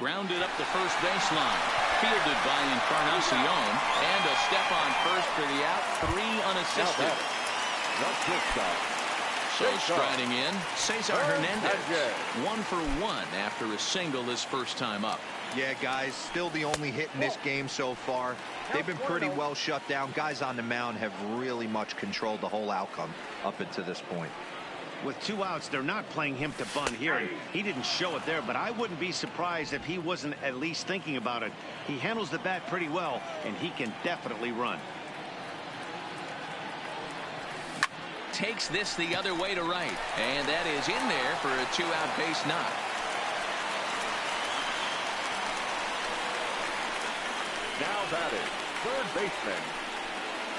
Grounded up the first baseline. Fielded by Encarnacion. And a step on first for the out. 3 unassisted. Not good stop. So striding in, Cesar Hernandez. 1 for 1 after a single his first time up. Yeah, guys, still the only hit in this game so far. They've been pretty well shut down. Guys on the mound have really much controlled the whole outcome up until this point. With 2 outs, they're not playing him to bunt here. And he didn't show it there, but I wouldn't be surprised if he wasn't at least thinking about it. He handles the bat pretty well, and he can definitely run. Takes this the other way to right, and that is in there for a 2-out base knock. Now batting, third baseman,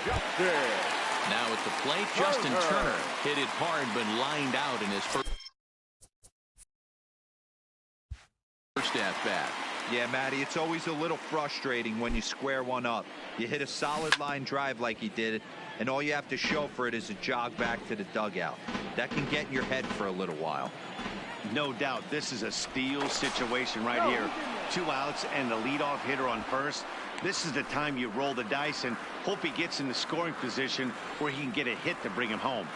Justin. Now at the plate, Justin Turner hit it hard but lined out in his first at bat. Yeah, Matty, it's always a little frustrating when you square one up. You hit a solid line drive like he did, and all you have to show for it is a jog back to the dugout. That can get in your head for a little while. No doubt, this is a steal situation right here. 2 outs and the leadoff hitter on first. This is the time you roll the dice and hope he gets in the scoring position where he can get a hit to bring him home.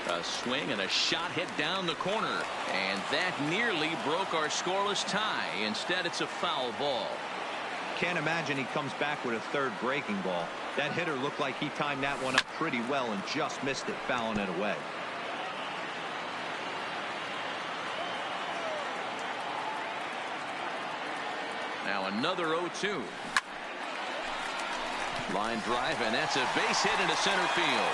A swing and a shot hit down the corner, and that nearly broke our scoreless tie. Instead, it's a foul ball. Can't imagine he comes back with a third breaking ball. That hitter looked like he timed that one up pretty well and just missed it, fouling it away. Now another 0-2. Line drive, and that's a base hit into center field.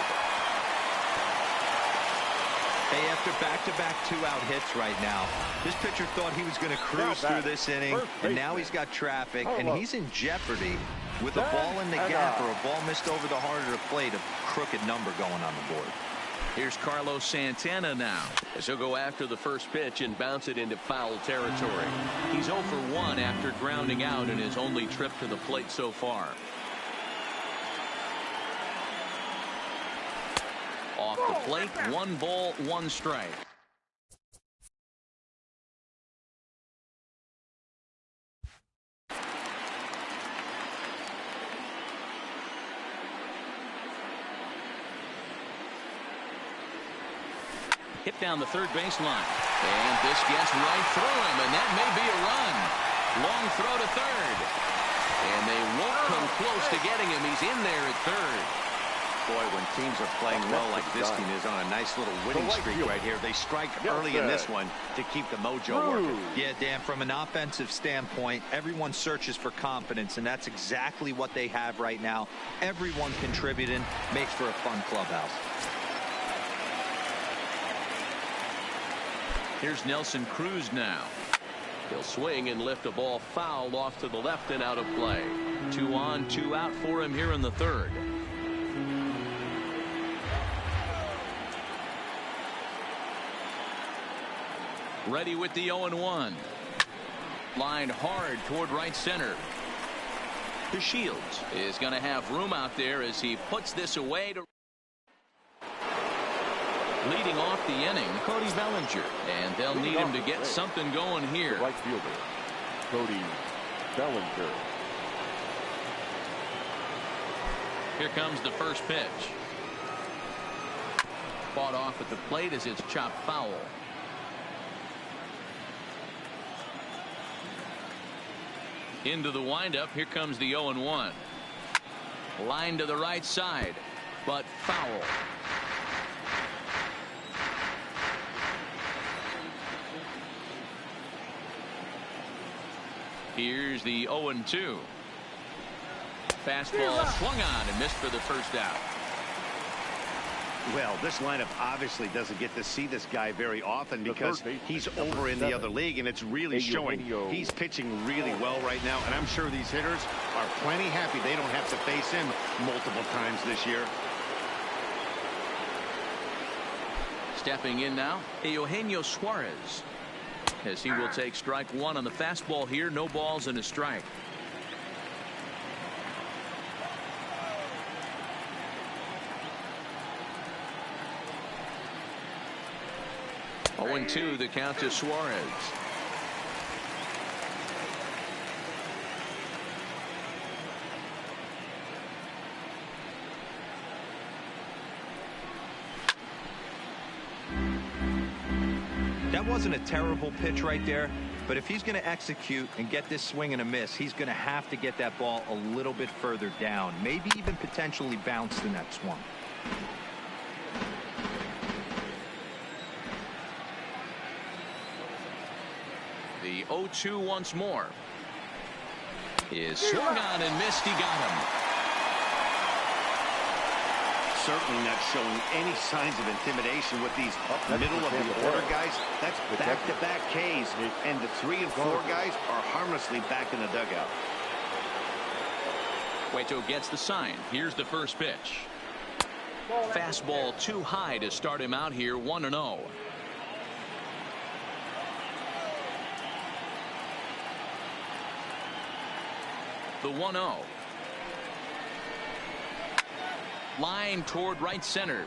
Hey, after back-to-back 2-out hits right now, this pitcher thought he was going to cruise through this inning, and now he's got traffic, and he's in jeopardy with a ball in the gap or a ball missed over the heart of the plate, a crooked number going on the board. Here's Carlos Santana now, as he'll go after the first pitch and bounce it into foul territory. He's 0 for 1 after grounding out in his only trip to the plate so far. Off the plate, 1 ball, 1 strike. Hit down the third baseline, and this gets right through him, and that may be a run. Long throw to third, and they won't come close to getting him. He's in there at third. Boy, when teams are playing well like this team is on a nice little winning streak right here, they strike early in this one to keep the mojo working. Yeah, Dan, from an offensive standpoint, everyone searches for confidence, and that's exactly what they have right now. Everyone contributing makes for a fun clubhouse. Here's Nelson Cruz now. He'll swing and lift a ball foul off to the left and out of play. 2 on, 2 out for him here in the third. Ready with the 0-1. Lined hard toward right center. DeShields is going to have room out there as he puts this away. Leading off the inning, Cody Bellinger, and they'll need him to get something going here. Right fielder, Cody Bellinger. Here comes the first pitch. Fought off at the plate as it's chopped foul. Into the windup. Here comes the 0-1. Line to the right side, but foul. Here's the 0-2. Fastball swung on and missed for the first out. Well, this lineup obviously doesn't get to see this guy very often because he's over in the other league, and it's really showing. He's pitching really well right now, and I'm sure these hitters are plenty happy they don't have to face him multiple times this year. Stepping in now, Eugenio Suarez, as he will take strike 1 on the fastball here. No balls and a strike. 0-2 the count to Suarez. That wasn't a terrible pitch right there, but if he's going to execute and get this swing and a miss, he's going to have to get that ball a little bit further down, maybe even potentially bounce the next one. The 0-2 once more. Is swung on and missed. He got him. Certainly not showing any signs of intimidation with these middle of the order guys. That's back-to-back Ks, and the 3 and 4 guys are harmlessly back in the dugout. Cueto gets the sign. Here's the first pitch. Fastball too high to start him out here, 1-0. The 1-0. Line toward right center.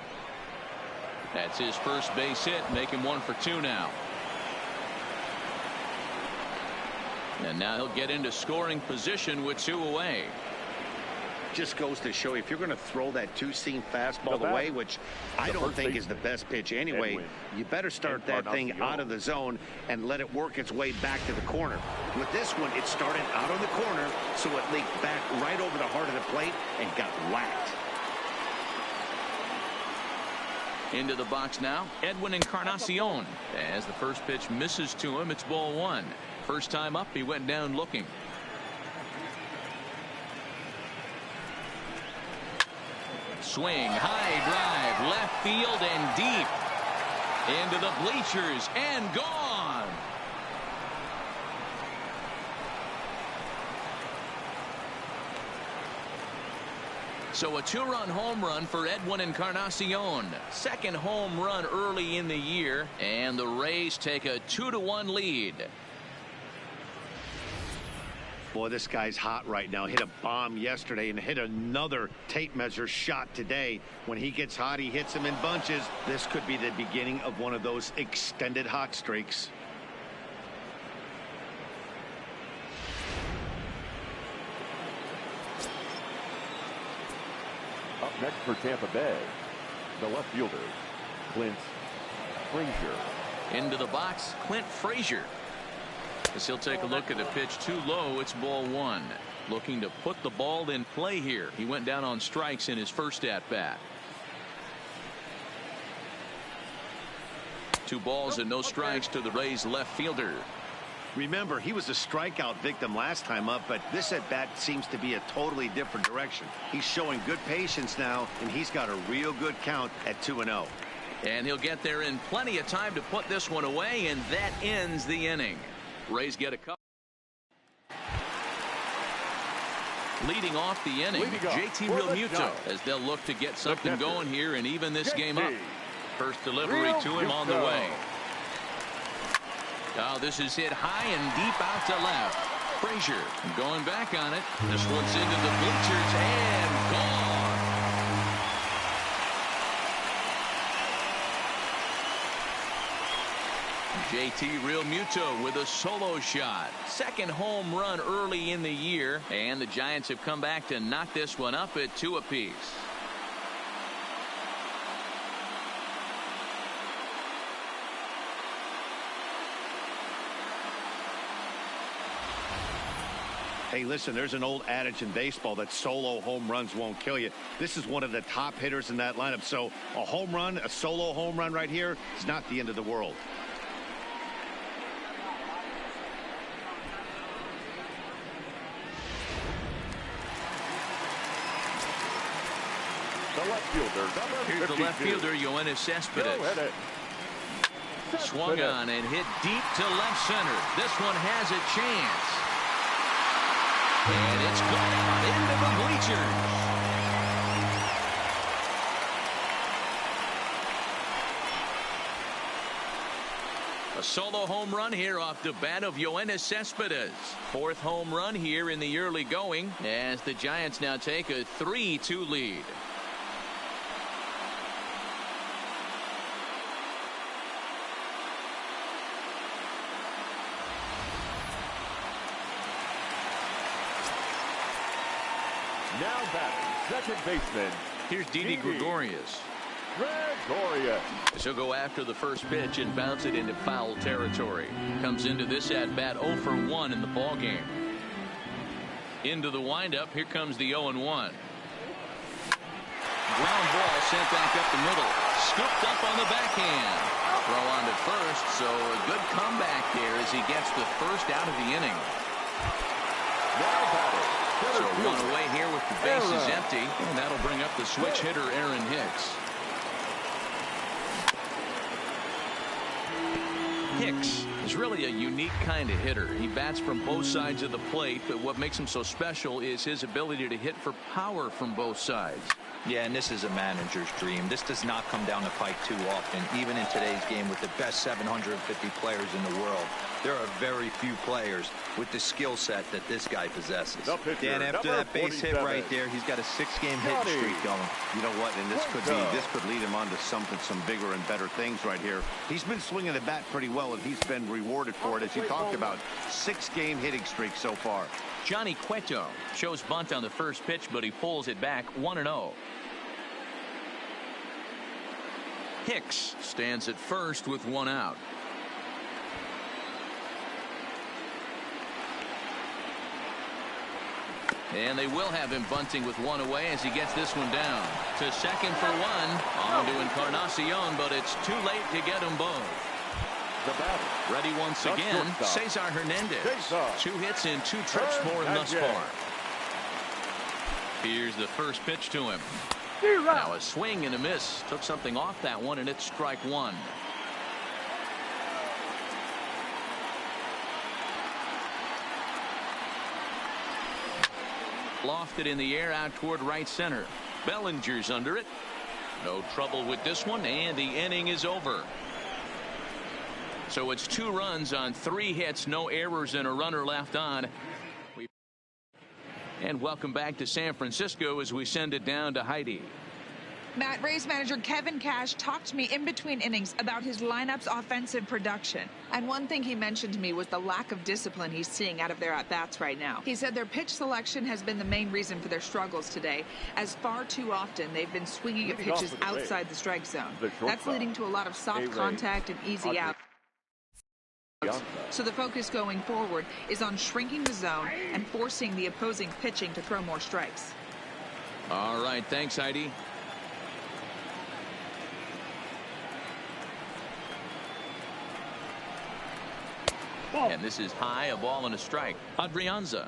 That's his first base hit, make him 1 for 2 now. And now he'll get into scoring position with 2 away. Just goes to show, if you're going to throw that two-seam fastball away, which I don't think is the best pitch anyway, you better start that thing out of the zone and let it work its way back to the corner. With this one, it started out on the corner, so it leaked back right over the heart of the plate and got whacked. Into the box now, Edwin Encarnacion. As the first pitch misses to him, it's ball 1. First time up, he went down looking. Swing, high drive, left field and deep. Into the bleachers and gone. So a 2-run home run for Edwin Encarnacion. Second home run early in the year, and the Rays take a 2-1 lead. Boy, this guy's hot right now. Hit a bomb yesterday and hit another tape measure shot today. When he gets hot, he hits them in bunches. This could be the beginning of one of those extended hot streaks. Up next for Tampa Bay, the left fielder, Clint Frazier. Into the box, Clint Frazier. As he'll take a look at a pitch too low, it's ball 1. Looking to put the ball in play here. He went down on strikes in his first at-bat. 2 balls and no strikes to the Rays left fielder. Remember, he was a strikeout victim last time up, but this at-bat seems to be a totally different direction. He's showing good patience now, and he's got a real good count at 2-0. And he'll get there in plenty of time to put this one away, and that ends the inning. Rays get a couple. Leading off the inning, JT Realmuto, as they'll look to get something going here and even this game up. First delivery to him on the way. Oh, this is hit high and deep out to left. Frazier going back on it. This one's into the bleachers and gone. JT Realmuto with a solo shot. Second home run early in the year, and the Giants have come back to knock this one up at 2 apiece. Hey, listen, there's an old adage in baseball that solo home runs won't kill you. This is one of the top hitters in that lineup. So a home run, a solo home run right here is not the end of the world. The left fielder, Here's the left fielder, Yoenis Cespedes. Swung on and hit deep to left center. This one has a chance. And it's gone into the bleachers. A solo home run here off the bat of Yoenis Cespedes. 4th home run here in the early going, as the Giants now take a 3-2 lead. Now batting, second baseman. Here's Didi Gregorius. She'll go after the first pitch and bounce it into foul territory. Comes into this at bat 0 for 1 in the ball game. Into the windup. Here comes the 0-1. Ground ball sent back up the middle. Scooped up on the backhand. Throw on to first. So a good comeback there as he gets the first out of the inning. So one away here with the bases empty, and that'll bring up the switch hitter Aaron Hicks. Hicks is really a unique kind of hitter. He bats from both sides of the plate, but what makes him so special is his ability to hit for power from both sides. Yeah, and this is a manager's dream. This does not come down the pike too often, even in today's game with the best 750 players in the world. There are very few players with the skill set that this guy possesses. Dan, after that base hit right there, he's got a 6-game hitting streak going. You know what? And this could lead him on to some bigger and better things right here. He's been swinging the bat pretty well, and he's been rewarded for it, as you talked about. 6-game hitting streak so far. Johnny Cueto shows bunt on the first pitch, but he pulls it back 1-0. Hicks stands at first with 1 out. And they will have him bunting with 1 away as he gets this one down. To second for 1. On to Encarnacion, but it's too late to get them both. Ready once again, Cesar Hernandez. 2 hits and 2 trips for him thus far. Here's the first pitch to him. Now a swing and a miss. Took something off that one, and it's strike 1. Lofted in the air out toward right center. Bellinger's under it. No trouble with this one, and the inning is over. So it's 2 runs on 3 hits, no errors, and a runner left on. And welcome back to San Francisco as we send it down to Heidi. Matt, Rays manager Kevin Cash talked to me in between innings about his lineup's offensive production. And one thing he mentioned to me was the lack of discipline he's seeing out of their at-bats right now. He said their pitch selection has been the main reason for their struggles today, as far too often they've been swinging at pitches outside the strike zone. That's leading to a lot of soft contact and easy out. So the focus going forward is on shrinking the zone and forcing the opposing pitching to throw more strikes. All right, thanks, Heidi. And this is high, a ball and a strike. Adrianza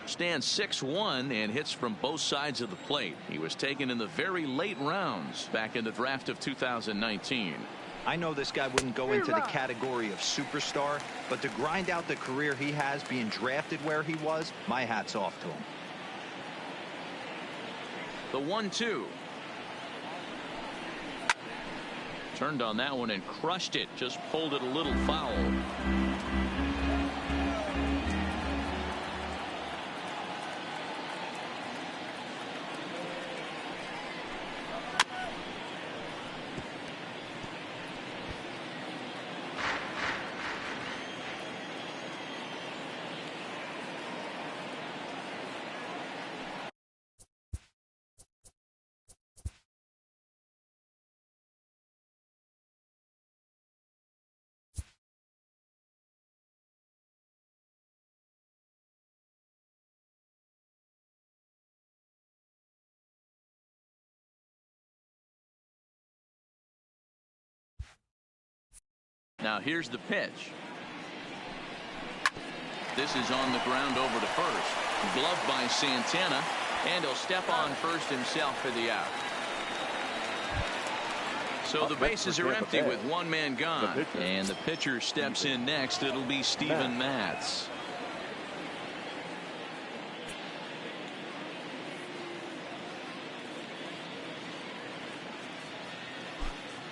stands 6'1" and hits from both sides of the plate. He was taken in the very late rounds back in the draft of 2019. I know this guy wouldn't go into the category of superstar, but to grind out the career he has being drafted where he was, my hat's off to him. The 1-2. Turned on that one and crushed it. Just pulled it a little foul. Now here's the pitch. This is on the ground over to first. Gloved by Santana, and he'll step on first himself for the out. So the bases are empty with 1 man gone, and the pitcher steps in next. It'll be Steven Matz.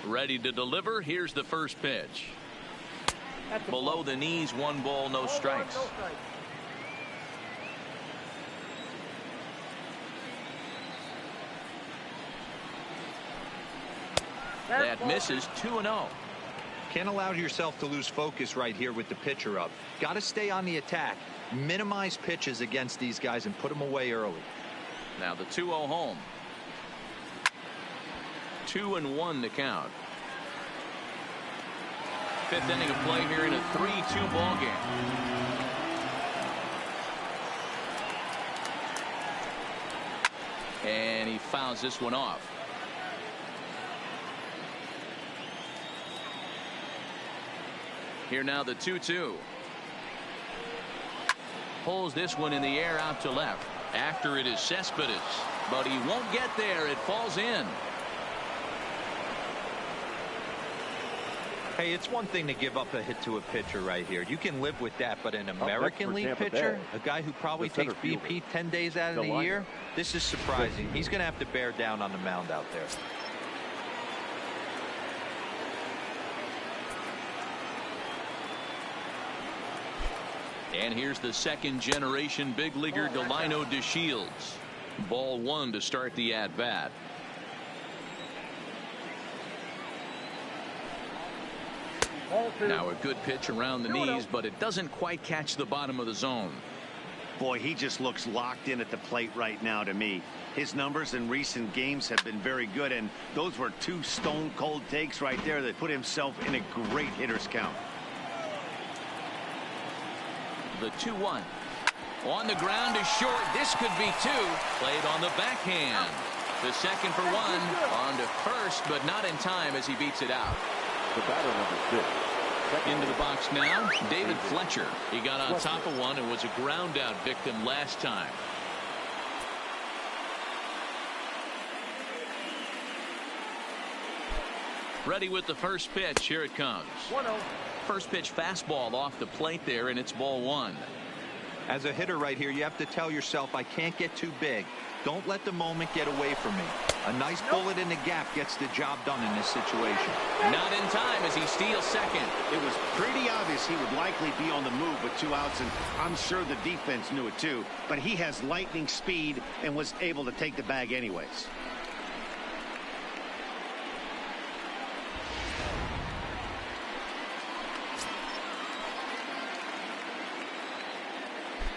Ready to deliver. Here's the first pitch. Below the knees, 1 ball, no strikes. That misses. 2-0. Can't allow yourself to lose focus right here with the pitcher up. Got to stay on the attack. Minimize pitches against these guys and put them away early. Now the 2-0 home. 2-1 to count. Fifth inning of play here in a 3-2 ball game. And he fouls this one off. Here now the 2-2. Pulls this one in the air out to left. After it is Cespedes, but he won't get there. It falls in. Hey, it's one thing to give up a hit to a pitcher right here. You can live with that, but an American League pitcher, a guy who probably takes BP 10 days out of the year, this is surprising. He's going to have to bear down on the mound out there. And here's the second generation big leaguer Delino DeShields. Ball one to start the at bat. Now a good pitch around the knees, but it doesn't quite catch the bottom of the zone. Boy, he just looks locked in at the plate right now to me. His numbers in recent games have been very good, and those were two stone cold takes right there that put himself in a great hitter's count. The 2-1 on the ground is short. This could be two. Played on the backhand. The second for one. On to first, but not in time as he beats it out. The batter number 6. Into the box now, David Fletcher. He got on top of one and was a ground out victim last time. Ready with the first pitch. Here it comes. 1-0. First pitch fastball off the plate there, and it's ball one. As a hitter right here, you have to tell yourself, I can't get too big. Don't let the moment get away from me. A nice bullet in the gap gets the job done in this situation. Not in time as he steals second. It was pretty obvious he would likely be on the move with 2 outs, and I'm sure the defense knew it too. But he has lightning speed and was able to take the bag anyways.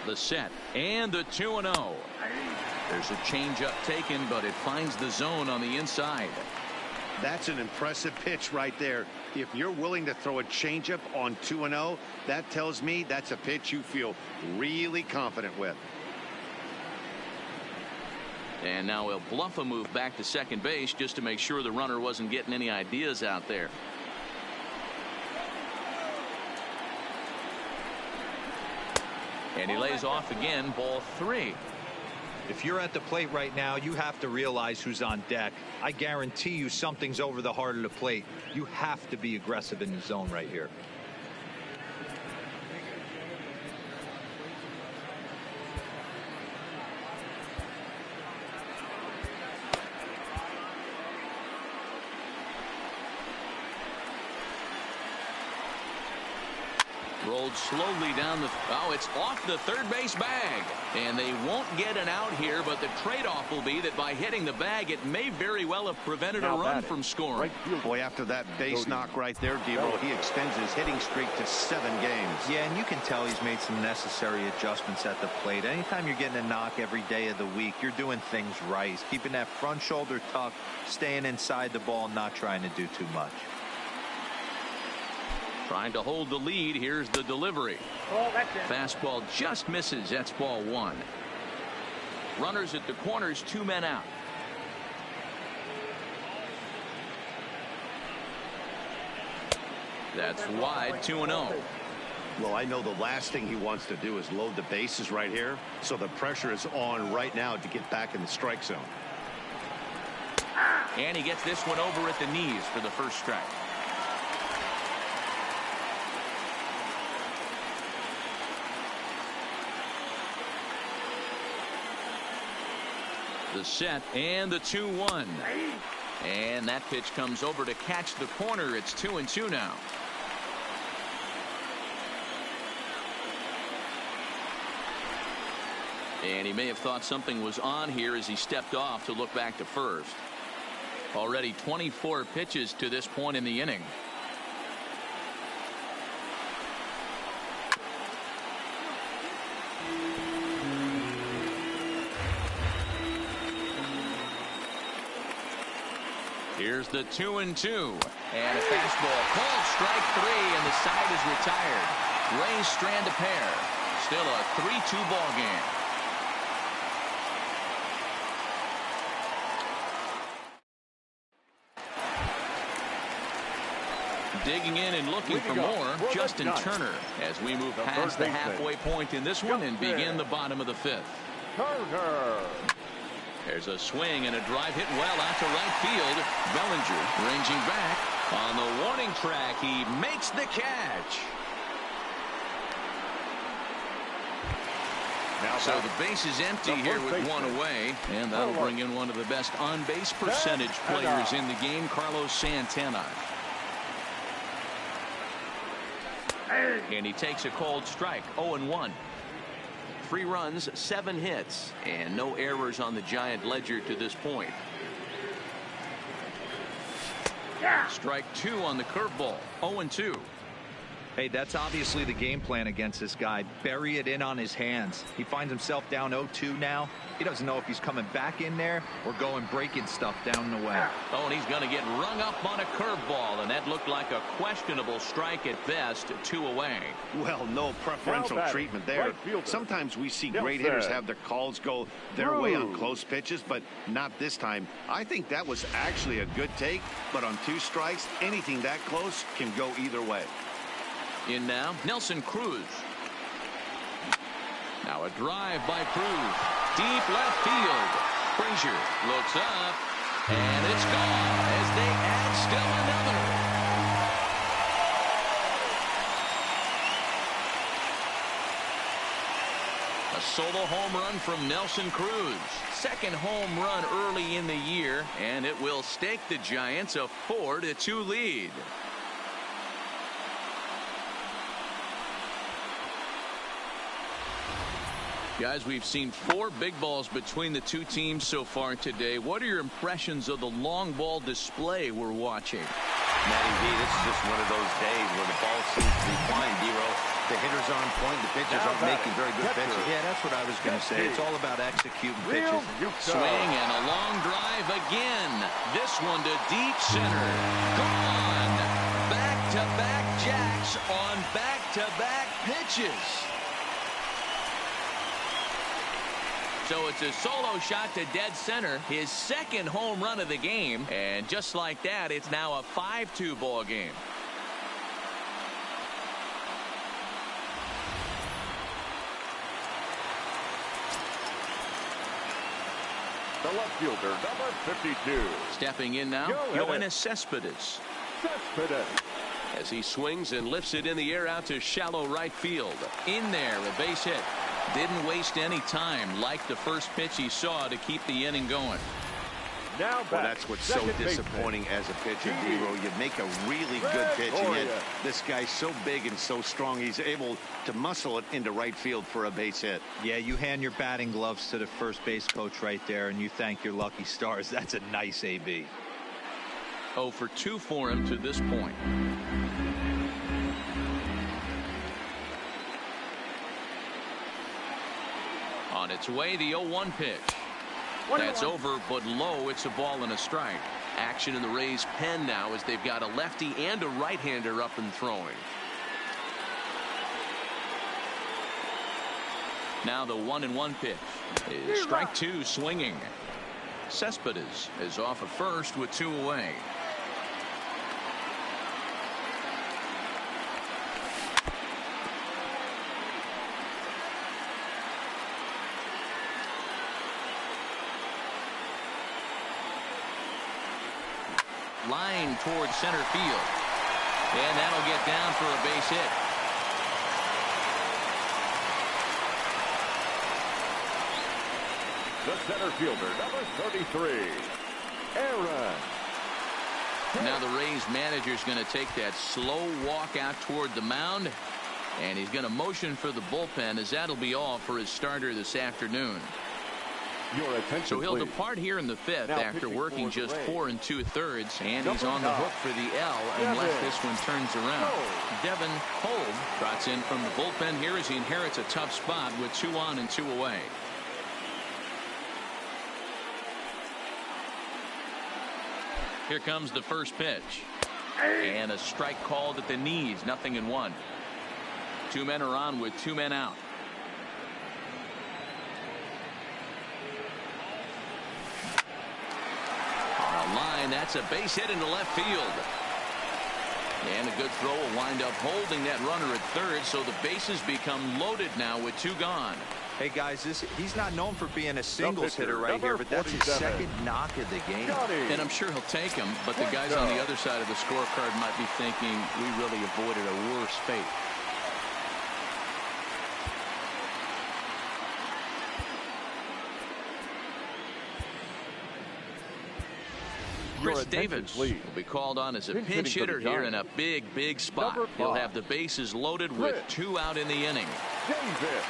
The set and the 2-0. There's a changeup taken, but it finds the zone on the inside. That's an impressive pitch right there. If you're willing to throw a changeup on 2-0, that tells me that's a pitch you feel really confident with. And now he'll bluff a move back to second base just to make sure the runner wasn't getting any ideas out there. And he lays off again, ball 3. If you're at the plate right now, you have to realize who's on deck. I guarantee you something's over the heart of the plate. You have to be aggressive in the zone right here. Rolled slowly down the. Oh, it's off the third base bag. And they won't get an out here, but the trade-off will be that by hitting the bag, it may very well have prevented a run from scoring. Boy, after that base knock right there, D-Roll, he extends his hitting streak to 7 games. Yeah, and you can tell he's made some necessary adjustments at the plate. Anytime you're getting a knock every day of the week, you're doing things right. He's keeping that front shoulder tucked, staying inside the ball, not trying to do too much. Trying to hold the lead. Here's the delivery. Fastball just misses. That's ball 1. Runners at the corners, 2 men out. That's wide, 2-0. Well, I know the last thing he wants to do is load the bases right here, so the pressure is on right now to get back in the strike zone. And he gets this one over at the knees for the first strike. The set and the 2-1. And that pitch comes over to catch the corner. It's 2-2 now. And he may have thought something was on here as he stepped off to look back to first. Already 24 pitches to this point in the inning. Here's the 2-2. And a fastball. Called strike 3, and the side is retired. Rays strand a pair. Still a 3-2 ball game. Digging in and looking for more, Justin Turner, as we move past the halfway point in this one and begin the bottom of the 5th. Turner. There's a swing and a drive hit well out to right field. Bellinger ranging back on the warning track. He makes the catch. So the base is empty here with one away, and that'll bring in one of the best on-base percentage players in the game, Carlos Santana. And he takes a cold strike. 0-1. 3 runs, 7 hits, and no errors on the Giant ledger to this point. Strike 2 on the curveball. 0-2. Hey, that's obviously the game plan against this guy. Bury it in on his hands. He finds himself down 0-2 now. He doesn't know if he's coming back in there or going breaking stuff down the way. Oh, and he's going to get rung up on a curveball, and that looked like a questionable strike at best. 2 away. Well, no preferential treatment there. Sometimes we see great hitters have their calls go their way on close pitches, but not this time. I think that was actually a good take, but on 2 strikes, anything that close can go either way. In now, Nelson Cruz. Now a drive by Cruz. Deep left field. Frazier looks up, and it's gone as they add still another. A solo home run from Nelson Cruz. Second home run early in the year, and it will stake the Giants a 4-2 lead. Guys, we've seen 4 big balls between the 2 teams so far today. What are your impressions of the long ball display we're watching? Matty V, this is just one of those days where the ball seems to be flying, D-Row. The hitter's on point. The pitchers aren't making very good pitches. Yeah, that's what I was going to say. It's all about executing pitches. Swing and a long drive again. This one to deep center. Gone. Back-to-back jacks on back-to-back pitches. So it's a solo shot to dead center, his second home run of the game, and just like that, it's now a 5-2 ball game. The left fielder, number 52. Stepping in now, Yoenis Cespedes. As he swings and lifts it in the air out to shallow right field. In there, a base hit. Didn't waste any time, like the first pitch he saw to keep the inning going. Well, that's what's so disappointing as a pitcher, D-Row. You make a really good pitch, and yet this guy's so big and so strong, he's able to muscle it into right field for a base hit. Yeah, you hand your batting gloves to the first base coach right there, and you thank your lucky stars. That's a nice AB. 0 for 2 for him to this point. On its way, the 0-1 pitch. That's over, but low. It's a ball and a strike. Action in the Rays' pen now as they've got a lefty and a right-hander up and throwing. Now the 1-1 pitch is strike 2, swinging. Cespedes is off at first with 2 away. Line towards center field, and that'll get down for a base hit. The center fielder, number 33, Aaron. Now the Rays manager's going to take that slow walk out toward the mound, and he's going to motion for the bullpen, as that'll be all for his starter this afternoon. So he'll depart here in the 5th after working just 4 2/3, and he's on the hook for the L unless this one turns around. Devin Kolb trots in from the bullpen here as he inherits a tough spot with 2 on and 2 away. Here comes the first pitch. And a strike called at the knees. 0-1. 2 men are on with 2 men out. On a line, that's a base hit into left field. And a good throw will wind up holding that runner at third, so the bases become loaded now with 2 gone. Hey guys, he's not known for being a singles hitter right here, but that's his second knock of the game. And I'm sure he'll take him, but the guys on the other side of the scorecard might be thinking we really avoided a worse fate. Chris Davis will be called on as a pinch hitter here in a big spot. He'll have the bases loaded with 2 out in the inning. Davis.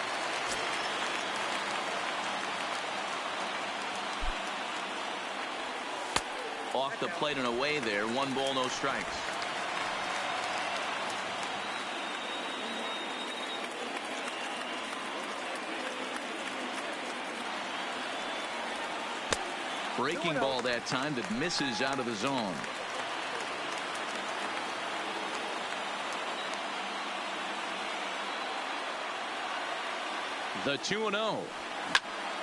Off the plate and away there. 1 ball, no strikes. Breaking ball that time that misses out of the zone. The 2-0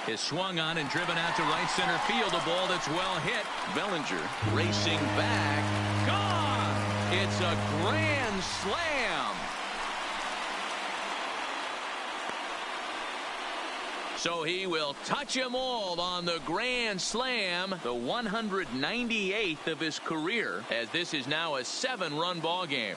is swung on and driven out to right center field. A ball that's well hit. Bellinger racing back. Gone! It's a grand slam. So he will touch them all on the grand slam, the 198th of his career, as this is now a 7-run ball game.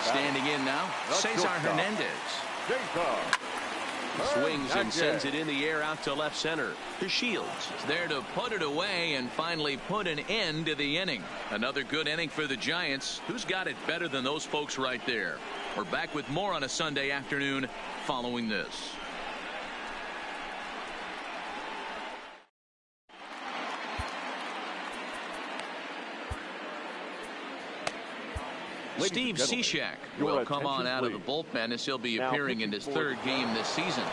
Standing in now, Cesar Hernandez. Swings and sends it in the air out to left center. The Shields is there to put it away and finally put an end to the inning. Another good inning for the Giants. Who's got it better than those folks right there? We're back with more on a Sunday afternoon following this. Steve Cishek will come on out of the bullpen as he'll be appearing in his 3rd game this season.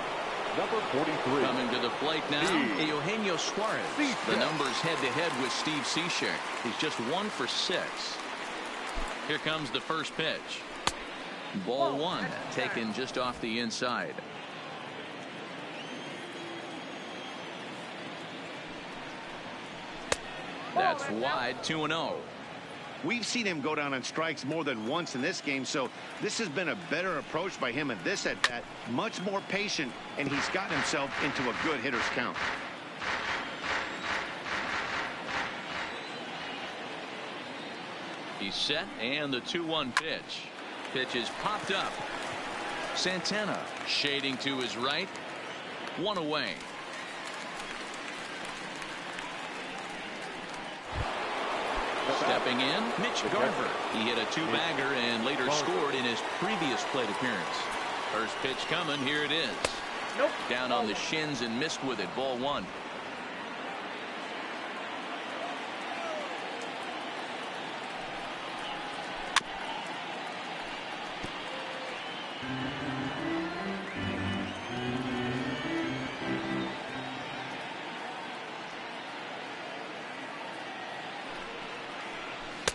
Number 43. Coming to the plate now, Eugenio Suarez. The numbers head-to-head with Steve Cishek. He's just 1 for 6. Here comes the first pitch. Ball 1, taken just off the inside. That's wide, 2-0. We've seen him go down on strikes more than once in this game, so this has been a better approach by him at this at-bat. Much more patient, and he's gotten himself into a good hitter's count. He's set, and the 2-1 pitch. Pitch is popped up. Santana shading to his right. 1 away. Stepping in, Mitch Garver. He hit a 2-bagger and later scored in his previous plate appearance. First pitch coming. Here it is. Down on the shins and missed with it. Ball 1.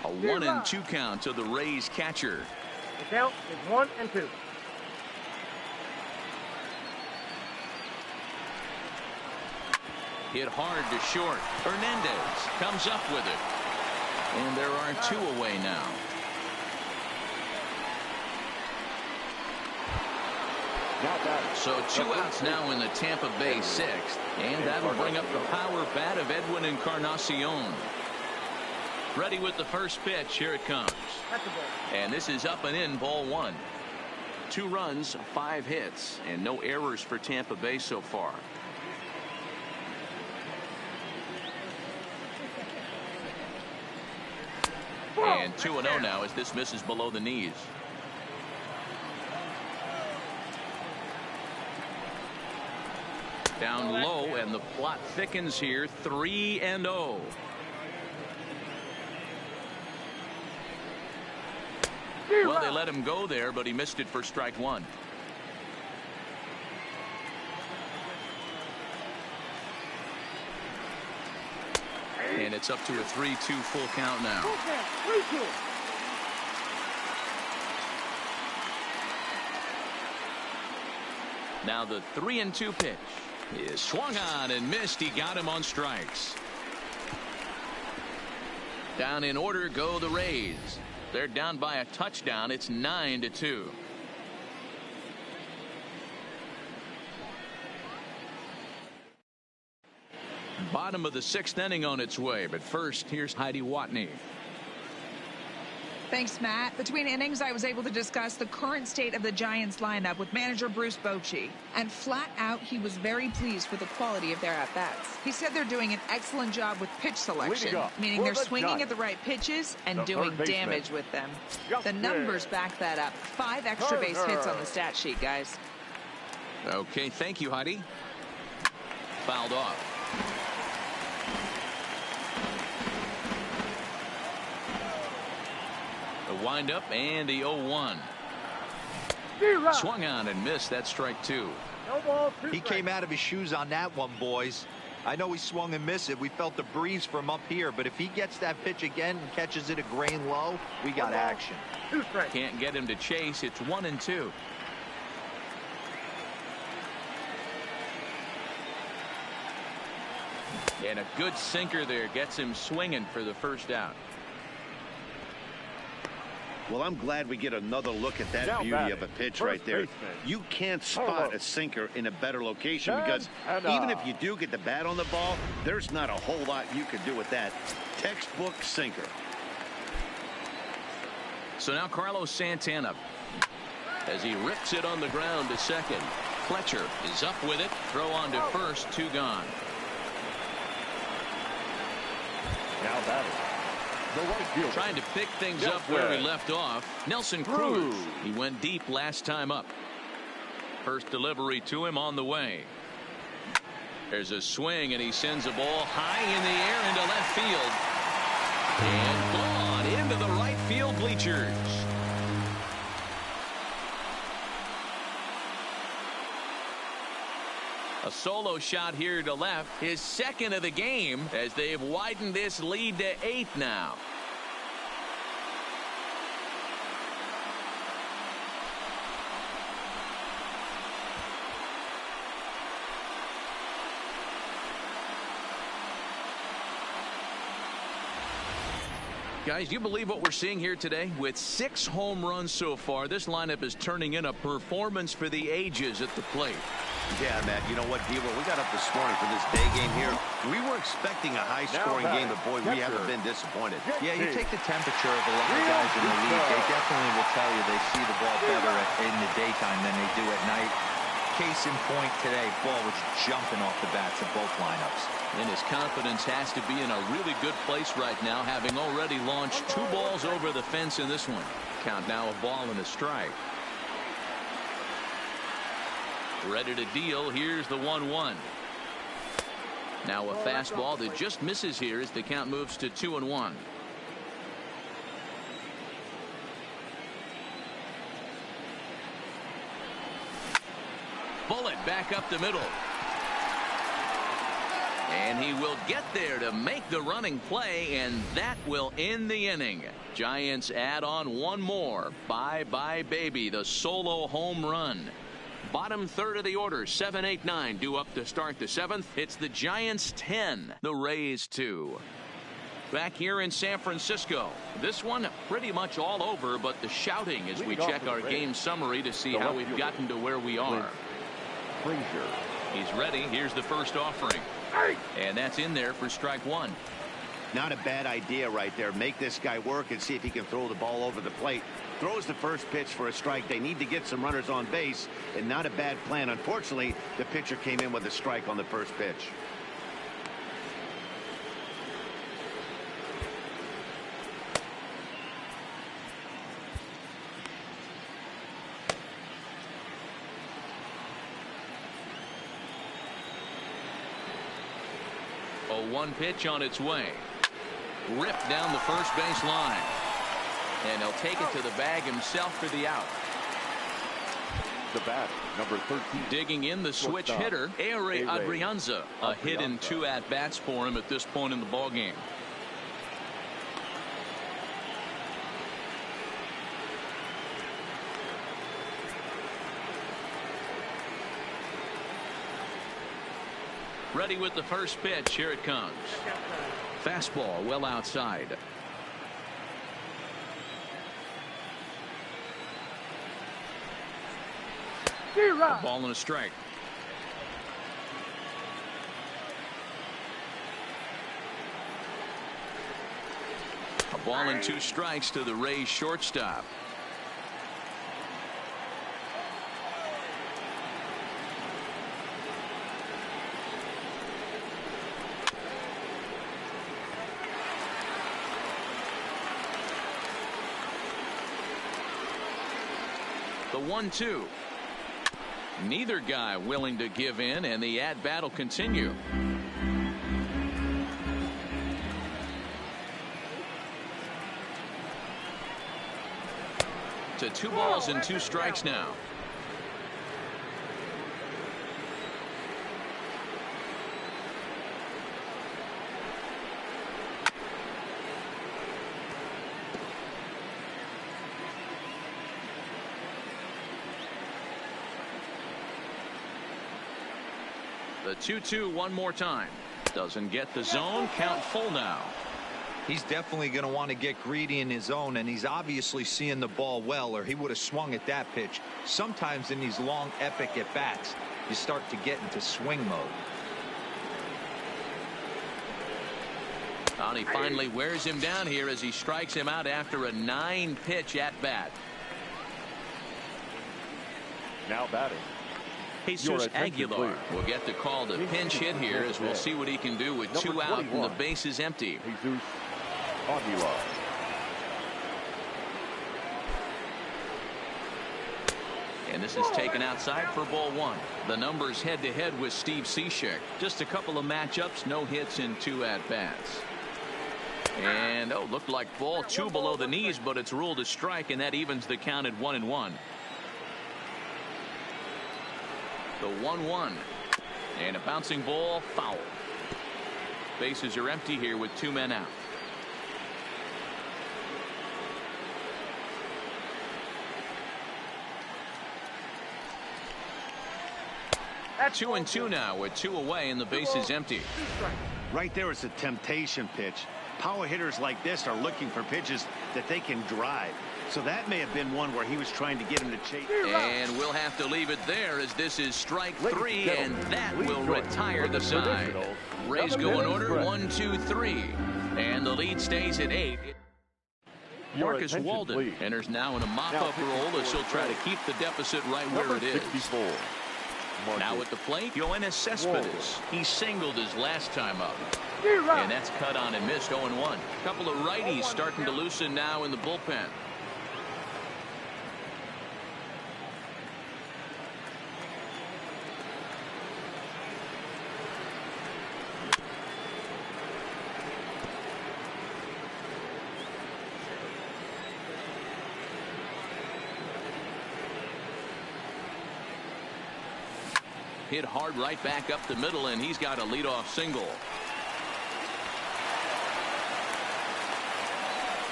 A 1-2 count to the Rays catcher. The count is 1-2. Hit hard to short. Hernandez comes up with it. And there are 2 away now. So 2 outs now in the Tampa Bay 6th. And that'll bring up the power bat of Edwin Encarnacion. Ready with the first pitch. Here it comes. And this is up and in, ball 1. 2 runs, 5 hits, and no errors for Tampa Bay so far. And 2-0 now as this misses below the knees. Down low, and the plot thickens here. 3-0. Well, they let him go there, but he missed it for strike one. And it's up to a 3-2 full count now. Now the 3-2 pitch is swung on and missed. He got him on strikes. Down in order go the Rays. They're down by a touchdown. It's 9-2. Bottom of the 6th inning on its way, but first here's Heidi Watney. Thanks, Matt. Between innings, I was able to discuss the current state of the Giants lineup with manager Bruce Bochy. And flat out, he was very pleased with the quality of their at-bats. He said they're doing an excellent job with pitch selection, meaning they're swinging at the right pitches and doing damage with them. The numbers back that up. 5 extra base hits on the stat sheet, guys. Okay, thank you, Heidi. Fouled off. Wind up and the 0-1. Swung on and missed. That's strike 2. He came out of his shoes on that one, boys. I know he swung and missed it. We felt the breeze from up here, but if he gets that pitch again and catches it a grain low, we got action. Can't get him to chase. It's 1-2. And a good sinker there gets him swinging for the first out. Well, I'm glad we get another look at that beauty of a pitch right there. You can't spot a sinker in a better location because even if you do get the bat on the ball, there's not a whole lot you can do with that. Textbook sinker. So now Carlos Santana as he rips it on the ground to second. Fletcher is up with it. Throw on to first. 2 gone. Now batting. Trying to pick things up where we left off. Nelson Cruz. He went deep last time up. First delivery to him on the way. There's a swing and he sends a ball high in the air into left field. And gone into the right field bleachers. A solo shot here to left, his second of the game, as they've widened this lead to 8 now. Guys, do you believe what we're seeing here today? With 6 home runs so far, this lineup is turning in a performance for the ages at the plate. Yeah, Matt, you know what, Devo? We got up this morning for this day game here. We were expecting a high-scoring game, but, boy, we haven't been disappointed. Yeah, you take the temperature of a lot of guys in the league. They definitely will tell you they see the ball better in the daytime than they do at night. Case in point today, ball was jumping off the bats of both lineups. And his confidence has to be in a really good place right now, having already launched 2 balls over the fence in this one. Count now a ball and a strike. Ready to deal. Here's the 1-1. Now a fastball that just misses here as the count moves to 2-1. Bullet back up the middle. And he will get there to make the running play, and that will end the inning. Giants add on 1 more. Bye-bye, baby. The solo home run. Bottom third of the order, 7, 8, 9 due up to start the 7th. It's the Giants 10, the Rays 2. Back here in San Francisco. This one pretty much all over, but the shouting as we check our game summary to see how we've gotten to where we are. He's ready. Here's the first offering. And that's in there for strike 1. Not a bad idea right there. Make this guy work and see if he can throw the ball over the plate. Throws the first pitch for a strike. They need to get some runners on base, and not a bad plan. Unfortunately, the pitcher came in with a strike on the first pitch. 1 pitch on its way. Ripped down the first base line. And he'll take it to the bag himself for the out. The bat, number 13. Digging in the switch hitter, Ehire Adrianza. A hit in 2 at-bats for him at this point in the ballgame. Ready with the first pitch. Here it comes. Fastball well outside. A ball and a strike. A ball and 2 strikes to the Rays shortstop. The 1-2. Neither guy willing to give in, and the at-bat will continue. To 2 balls and 2 strikes now. The 2-2 one more time. Doesn't get the zone. Count full now. He's definitely going to want to get greedy in his zone, and he's obviously seeing the ball well, or he would have swung at that pitch. Sometimes in these long, epic at-bats, you start to get into swing mode. And he finally wears him down here as he strikes him out after a 9-pitch at-bat. Now batting, Jesus Aguilar will get the call to pinch hit here, as we'll see what he can do with 2 out and the base is empty. Jesus Aguilar. And this is taken outside for ball 1. The numbers head-to-head with Steve Cishek. Just a couple of matchups, no hits in 2 at-bats. And, looked like ball 2 below the knees, but it's ruled a strike, and that evens the count at 1-1. The 1-1. And a bouncing ball, foul. Bases are empty here with 2 men out. That's 2-2 now with 2 away and the base is empty. Right there is a temptation pitch. Power hitters like this are looking for pitches that they can drive. So that may have been one where he was trying to get him to chase. And we'll have to leave it there as this is strike 3, and that will retire the side. Rays go in order 1, 2, 3. And the lead stays at 8. Marcus Walden enters now in a mop-up role as he'll try to keep the deficit right where it is. Now at the plate, Yoenis Cespedes. He singled his last time up. And that's cut on and missed 0-1. A couple of righties starting to loosen now in the bullpen. Hit hard right back up the middle, and he's got a leadoff single.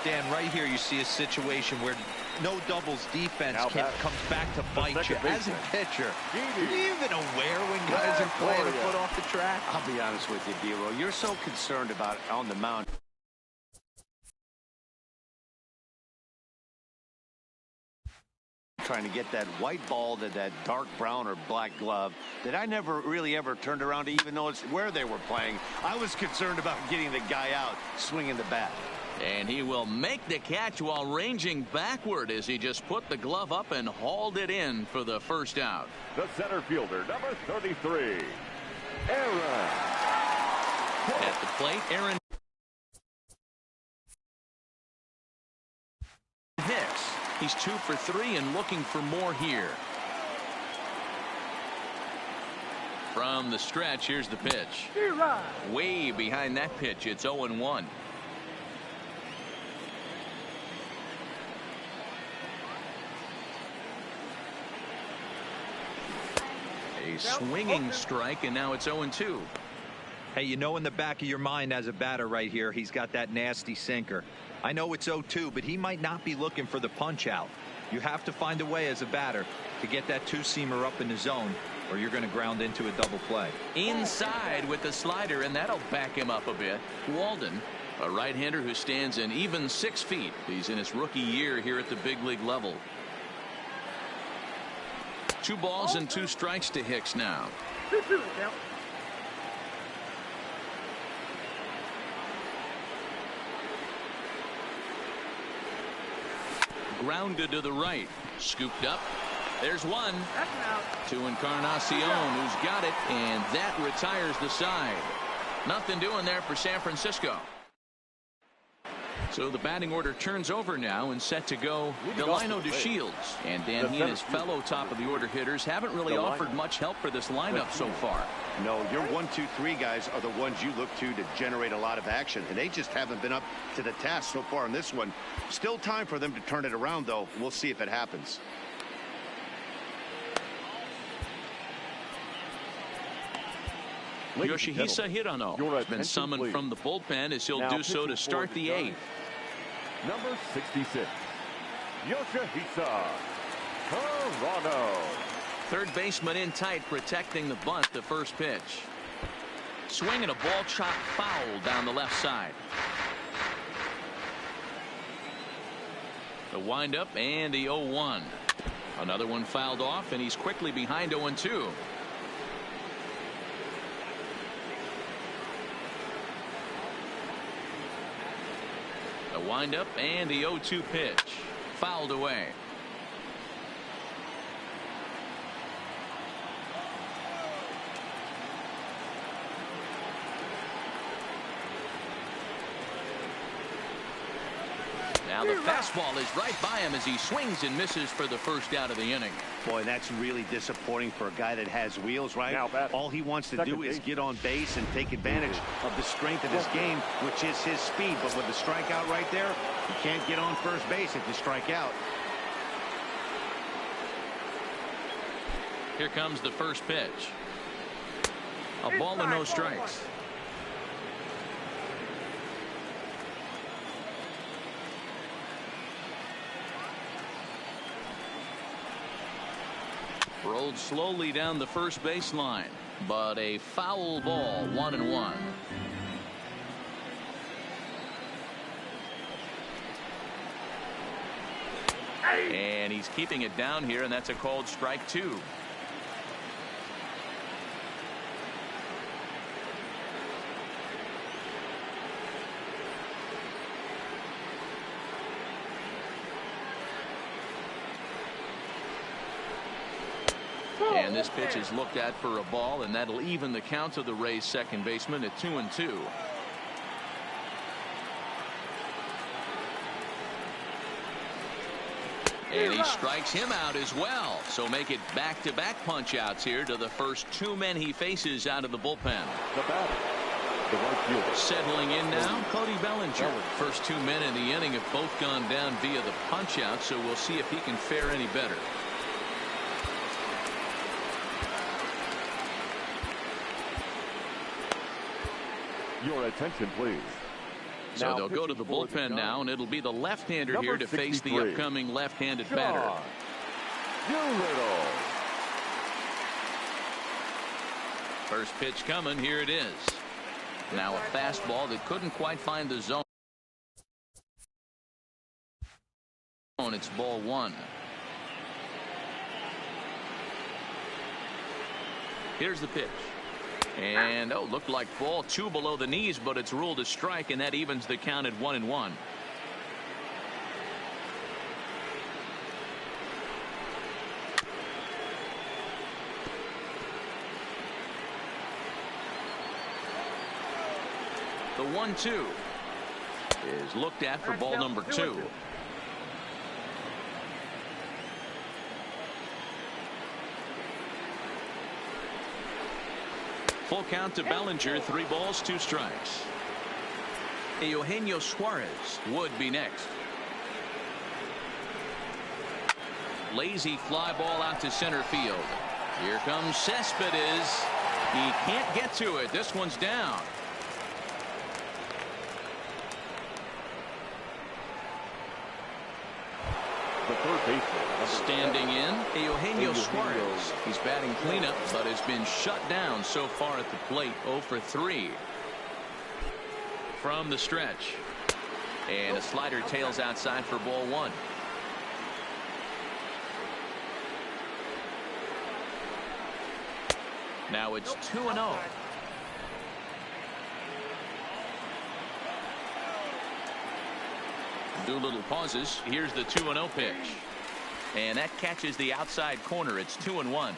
Dan, right here you see a situation where no doubles defense comes back to bite you. As a pitcher, are you even aware when guys are playing a foot off the track? I'll be honest with you, D-Roll. You're so concerned about on the mound. Trying to get that white ball to that dark brown or black glove that I never really ever turned around to even notice where they were playing. I was concerned about getting the guy out swinging the bat. And he will make the catch while ranging backward as he just put the glove up and hauled it in for the first out. The center fielder, number 33, Aaron. At the plate, Aaron Hicks. He's 2 for 3 and looking for more here. From the stretch, here's the pitch. Way behind that pitch. It's 0-1. A swinging strike, and now it's 0-2. Hey, you know in the back of your mind as a batter right here, he's got that nasty sinker. I know it's 0-2, but he might not be looking for the punch out. You have to find a way as a batter to get that two-seamer up in the zone, or you're going to ground into a double play. Inside with the slider, and that'll back him up a bit. Walden, a right-hander who stands an even 6 feet. He's in his rookie year here at the big league level. 2 balls and 2 strikes to Hicks now. 2-2 count. Grounded to the right. Scooped up. There's one. That's an out. To Encarnacion, who's got it, and that retires the side. Nothing doing there for San Francisco. So the batting order turns over now and set to go Delino DeShields. And Dan, he and his fellow top of the order hitters haven't really offered much help for this lineup so far. No, your 1, 2, 3 guys are the ones you look to generate a lot of action, and they just haven't been up to the task so far in this one. Still time for them to turn it around, though. We'll see if it happens. Yoshihisa Hirano has been summoned from the bullpen as he'll do so to start the 8th. Number 66, Yoshihisa Hirano. Third baseman in tight, protecting the bunt. The first pitch. Swing and a ball chopped foul down the left side. The windup and the 0-1. Another one fouled off, and he's quickly behind 0-2. The windup and the 0-2 pitch. Fouled away. Now the fastball is right by him as he swings and misses for the first out of the inning. Boy, that's really disappointing for a guy that has wheels, right? All he wants to do is get on base and take advantage of the strength of his game, which is his speed. But with the strikeout right there, you can't get on first base if you strike out. Here comes the first pitch. A ball and no strikes. Rolled slowly down the first baseline, but a foul ball. 1-1. And he's keeping it down here, and that's a called strike 2. And this pitch is looked at for a ball, and that'll even the count of the Rays' second baseman at 2-2. And he strikes him out as well. So make it back-to-back punch-outs here to the first 2 men he faces out of the bullpen. The batter, the right fielder. Settling in now, Cody Bellinger. First 2 men in the inning have both gone down via the punch-out, so we'll see if he can fare any better. Your attention, please. So Now they'll go to the bullpen now, and it'll be the left-hander here to face the upcoming left-handed batter. Doolittle. First pitch coming. Here it is. Now a fastball that couldn't quite find the zone. It's ball 1. Here's the pitch. And looked like ball 2 below the knees, but it's ruled a strike, and that evens the count at 1-1. The 1-2 is looked at for ball number 2. Full count to Bellinger. 3 balls, 2 strikes. Eugenio Suarez would be next. Lazy fly ball out to center field. Here comes Cespedes. He can't get to it. This one's down. The third baseman. Standing in, Eugenio Suarez. He's batting cleanup, but has been shut down so far at the plate. 0 for 3. From the stretch. And a slider tails outside for ball 1. Now it's 2-0. Doolittle pauses. Here's the 2-0 pitch. And that catches the outside corner. It's 2-1.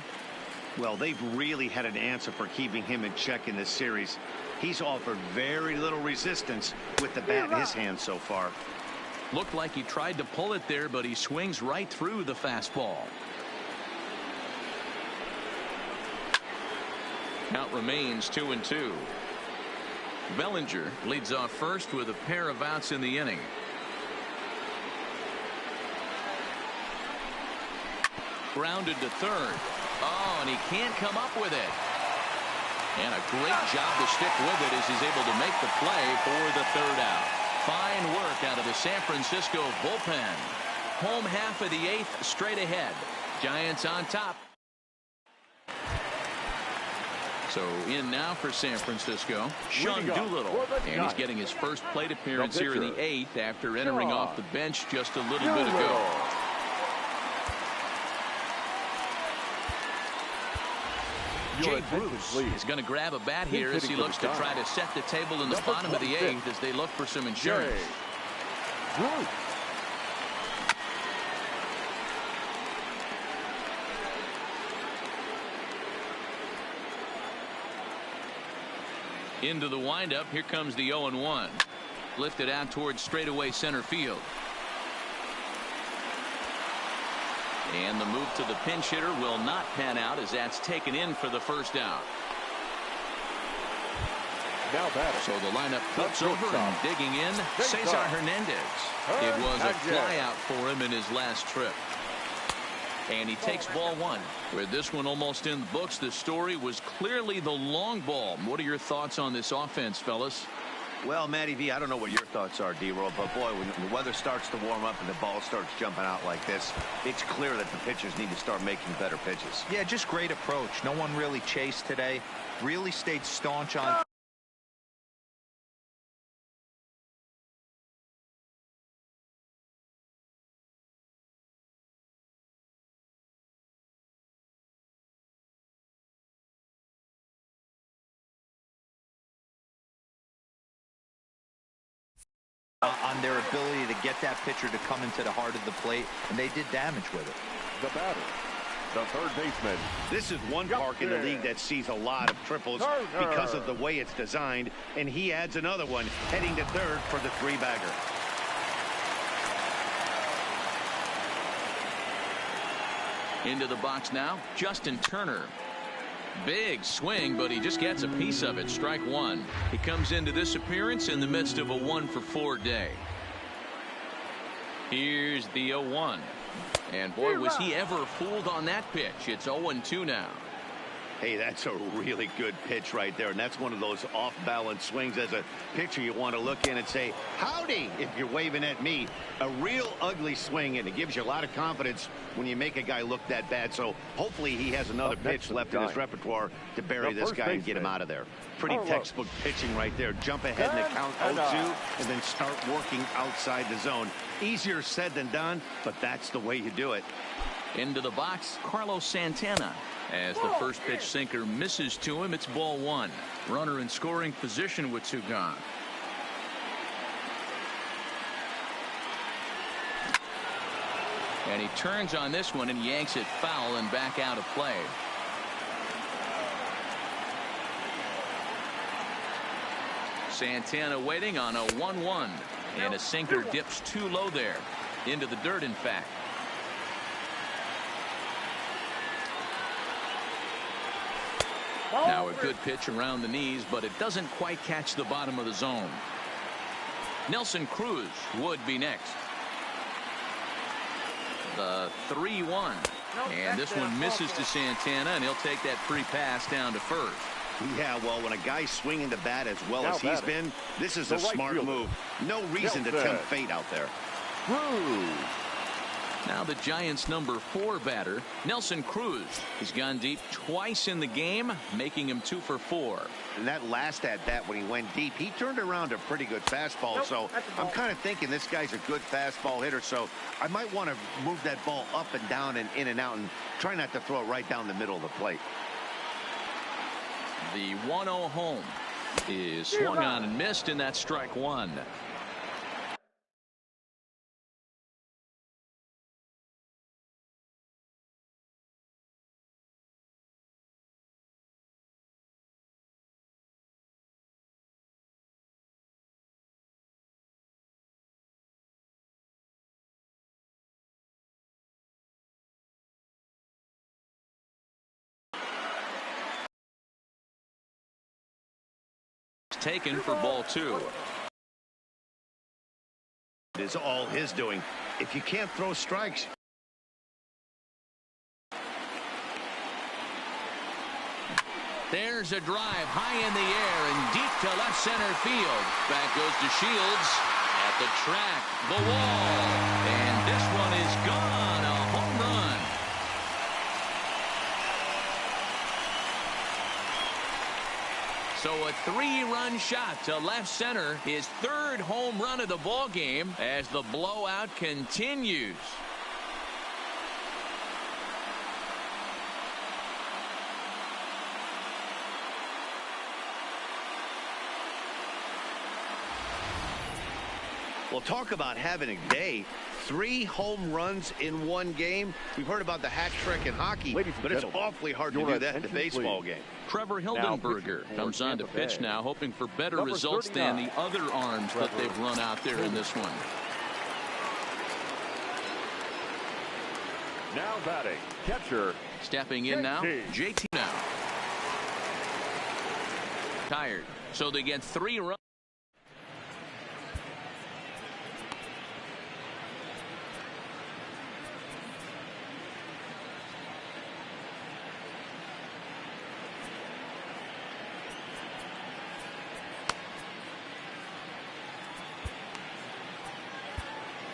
Well, they've really had an answer for keeping him in check in this series. He's offered very little resistance with the bat in his hand so far. Looked like he tried to pull it there, but he swings right through the fastball. Count remains 2-2. Bellinger leads off first with a pair of outs in the inning. Grounded to third. Oh, and he can't come up with it. And a great job to stick with it as he's able to make the play for the 3rd out. Fine work out of the San Francisco bullpen. Home half of the 8th straight ahead. Giants on top. So in now for San Francisco, Sean Doolittle. And he's getting his first plate appearance here in the 8th after entering off the bench just a little bit ago. Jay Bruce is going to grab a bat here as he looks to try to set the table in the bottom of the 8th as they look for some insurance. Into the windup. Here comes the 0-1. Lifted out towards straightaway center field. And the move to the pinch hitter will not pan out as that's taken in for the 1st out. Now batter. So the lineup flips over and digging in, Cesar Hernandez. It was a fly out for him in his last trip. And he takes ball 1. With this one almost in the books, the story was clearly the long ball. What are your thoughts on this offense, fellas? Well, Matty V, I don't know what your thoughts are, D-Roll, but boy, when the weather starts to warm up and the ball starts jumping out like this, it's clear that the pitchers need to start making better pitches. Yeah, just great approach. No one really chased today. Really stayed staunch on their ability to get that pitcher to come into the heart of the plate, and they did damage with it. The batter, the third baseman. This is one park in the league that sees a lot of triples because of the way it's designed, and he adds another one heading to third for the 3-bagger. Into the box now, Justin Turner. Big swing, but he just gets a piece of it. Strike 1. He comes into this appearance in the midst of a 1-for-4 day. Here's the 0-1. And boy, was he ever fooled on that pitch. It's 0-2 now. Hey, that's a really good pitch right there, and that's one of those off-balance swings. As a pitcher, you want to look in and say, howdy, if you're waving at me. A real ugly swing, and it gives you a lot of confidence when you make a guy look that bad. So hopefully he has another pitch left in his repertoire to bury this guy and get him out of there. Pretty textbook pitching right there. Jump ahead in the count 0-2 and then start working outside the zone. Easier said than done, but that's the way you do it. Into the box, Carlos Santana. As the first pitch sinker misses to him, it's ball 1. Runner in scoring position with 2 gone. And he turns on this one and yanks it foul and back out of play. Santana waiting on a 1-1. And a sinker dips too low there. Into the dirt, in fact. Now a good pitch around the knees, but it doesn't quite catch the bottom of the zone. Nelson Cruz would be next. The 3-1. And this one misses to Santana, and he'll take that free pass down to first. Yeah, well, when a guy's swinging the bat as well as he's been, this is a smart move. No reason to tempt fate out there. Cruz. Now the Giants' number 4 batter, Nelson Cruz. He's gone deep twice in the game, making him 2 for 4. And that last at bat when he went deep, he turned around a pretty good fastball. So I'm kind of thinking this guy's a good fastball hitter. So I might want to move that ball up and down and in and out and try not to throw it right down the middle of the plate. The 1-0 home is swung on and missed, and that's strike 1. Taken for ball 2. It is all his doing. If you can't throw strikes. There's a drive high in the air and deep to left center field. Back goes to Shields at the track, the wall, and this one is gone. A home run. So a 3-run shot to left center, his 3rd home run of the ball game as the blowout continues. Well, talk about having a day. 3 home runs in one game. We've heard about the hat trick in hockey, but it's awfully hard to do that in a baseball game. Trevor Hildenberger comes on to pitch now, hoping for better results than the other arms that they've run out there in this one. Now batting, catcher. Stepping in now, JT now. Tired, so they get 3 runs.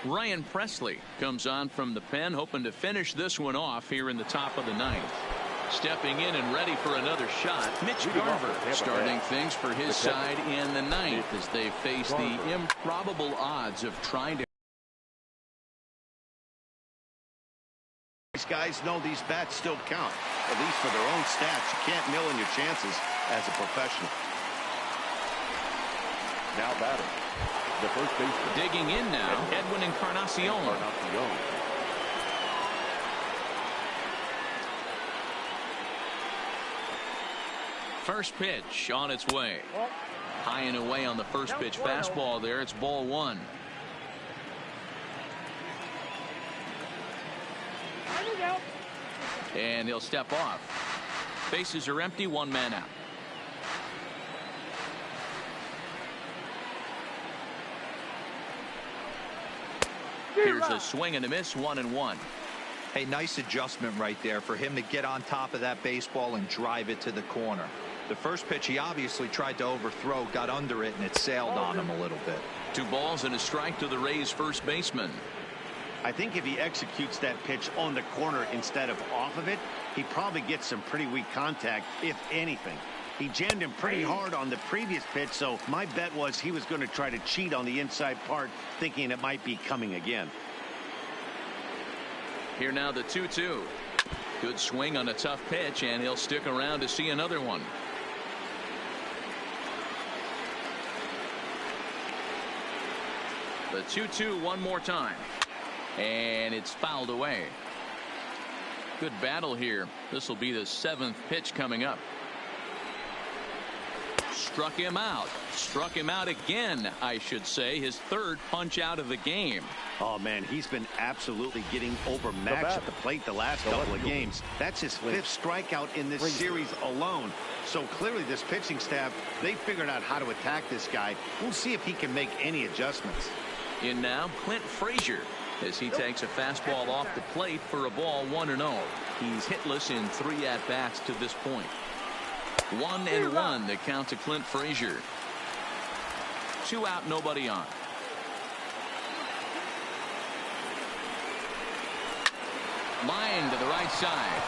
Ryan Presley comes on from the pen, hoping to finish this one off here in the top of the 9th. Stepping in and ready for another shot, Mitch Garver starting things for his side in the 9th as they face the improbable odds of trying to. These guys know these bats still count, at least for their own stats. You can't mill in your chances as a professional. Now batting, the first baseman. Digging in now, Edwin Encarnacion. First pitch on its way. High and away on the first pitch fastball there. It's ball 1. And he'll step off. Bases are empty, 1 man out. Here's a swing and a miss, 1-1. Hey, nice adjustment right there for him to get on top of that baseball and drive it to the corner. The first pitch he obviously tried to overthrow, got under it, and it sailed on him a little bit. 2 balls and a strike to the Rays first baseman. I think if he executes that pitch on the corner instead of off of it, he probably gets some pretty weak contact, if anything. He jammed him pretty hard on the previous pitch, so my bet was he was going to try to cheat on the inside part, thinking it might be coming again. Here now the 2-2. Good swing on a tough pitch, and he'll stick around to see another one. The 2-2 one more time. And it's fouled away. Good battle here. This will be the 7th pitch coming up. struck him out. Struck him out again, I should say. His third punch out of the game. Oh, man, he's been absolutely getting overmatched at the plate the last couple of games. That's his fifth strikeout in this series alone. So clearly this pitching staff, they figured out how to attack this guy. We'll see if he can make any adjustments. In now, Clint Frazier, as he takes a fastball off the plate for a ball 1-0. He's hitless in 3 at-bats to this point. 1-1 the count to Clint Frazier. 2 out, nobody on. Line to the right side.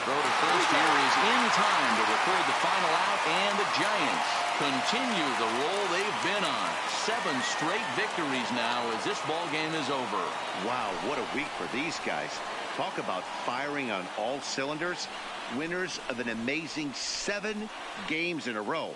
Throw to first here is in time to record the final out, and the Giants continue the roll they've been on. 7 straight victories now as this ball game is over. Wow, what a week for these guys. Talk about firing on all cylinders. Winners of an amazing 7 games in a row.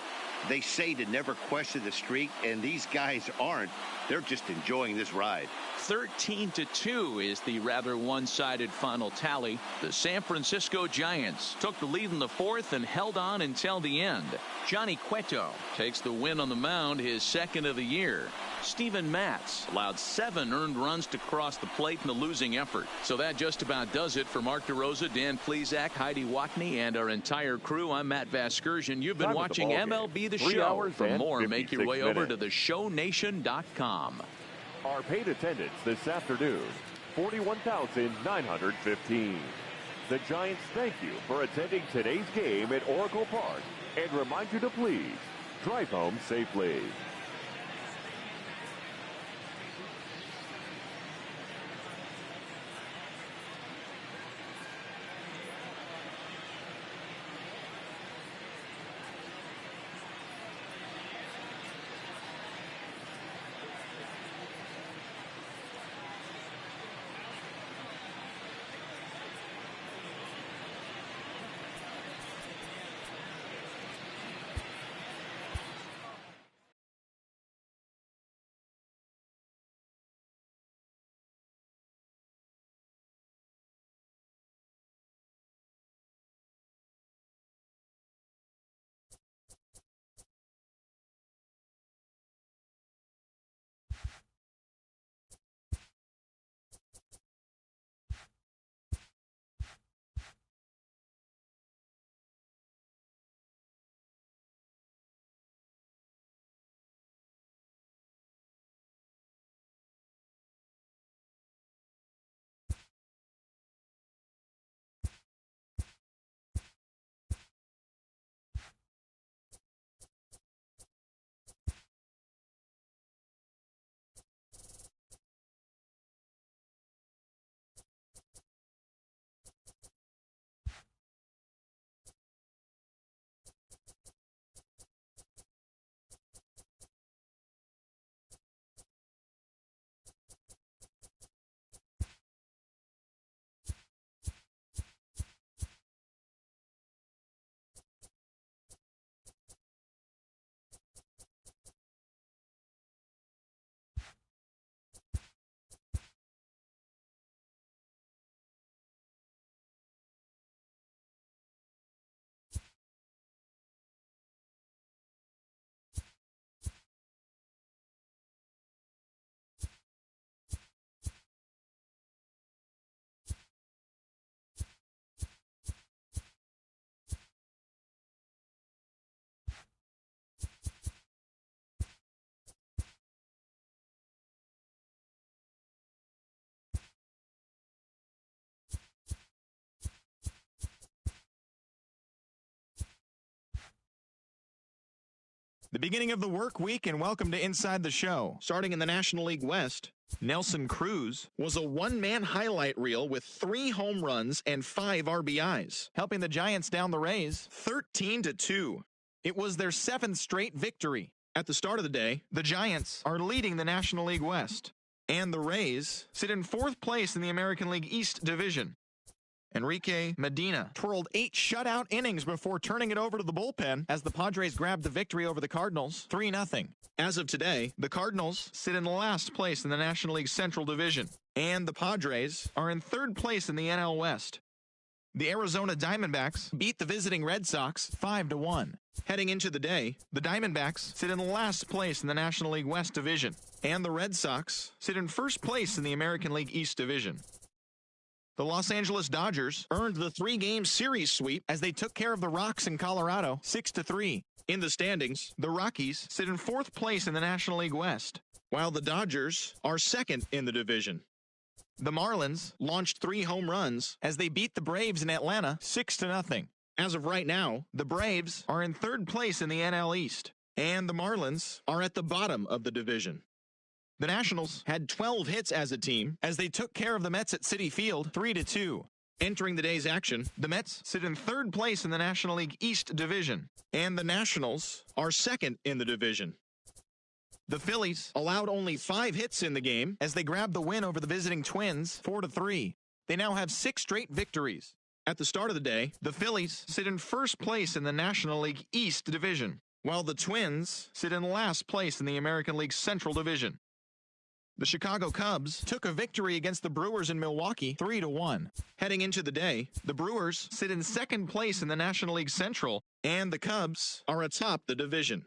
They say to never question the streak, and these guys aren't. They're just enjoying this ride. 13-2 is the rather one-sided final tally. The San Francisco Giants took the lead in the 4th and held on until the end. Johnny Cueto takes the win on the mound, his 2nd of the year. Steven Matz allowed 7 earned runs to cross the plate in the losing effort. So that just about does it for Mark DeRosa, Dan Plesac, Heidi Watney, and our entire crew. I'm Matt Vasgersian. You've been watching MLB The Show. For more, make your way over to theshownation.com. Our paid attendance this afternoon, 41,915. The Giants thank you for attending today's game at Oracle Park and remind you to please drive home safely. The beginning of the work week, and welcome to Inside the Show. Starting in the National League West, Nelson Cruz was a one-man highlight reel with 3 home runs and 5 RBIs, helping the Giants down the Rays 13-2. It was their 7th straight victory. At the start of the day, the Giants are leading the National League West, and the Rays sit in 4th place in the American League East Division. Enrique Medina twirled 8 shutout innings before turning it over to the bullpen as the Padres grabbed the victory over the Cardinals 3-0. As of today, the Cardinals sit in last place in the National League Central Division, and the Padres are in 3rd place in the NL West. the Arizona Diamondbacks beat the visiting Red Sox 5-1. Heading into the day, the Diamondbacks sit in last place in the National League West Division, and the Red Sox sit in first place in the American League East Division. The Los Angeles Dodgers earned the 3-game series sweep as they took care of the Rocks in Colorado 6-3. In the standings, the Rockies sit in fourth place in the National League West, while the Dodgers are second in the division. The Marlins launched 3 home runs as they beat the Braves in Atlanta 6-0. As of right now, the Braves are in third place in the NL East, and the Marlins are at the bottom of the division. The Nationals had 12 hits as a team as they took care of the Mets at Citi Field 3-2. Entering the day's action, the Mets sit in third place in the National League East Division, and the Nationals are second in the division. The Phillies allowed only 5 hits in the game as they grabbed the win over the visiting Twins 4-3. They now have 6 straight victories. At the start of the day, the Phillies sit in first place in the National League East Division, while the Twins sit in last place in the American League Central Division. The Chicago Cubs took a victory against the Brewers in Milwaukee 3-1. Heading into the day, the Brewers sit in second place in the National League Central, and the Cubs are atop the division.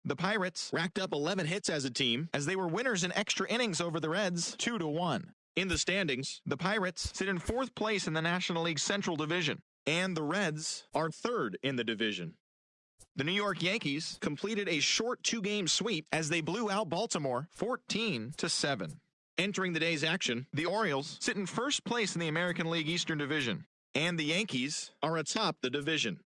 The Pirates racked up 11 hits as a team as they were winners in extra innings over the Reds 2-1. In the standings, the Pirates sit in fourth place in the National League Central Division, and the Reds are third in the division. The New York Yankees completed a short 2-game sweep as they blew out Baltimore 14-7. Entering the day's action, the Orioles sit in first place in the American League Eastern Division, and the Yankees are atop the division.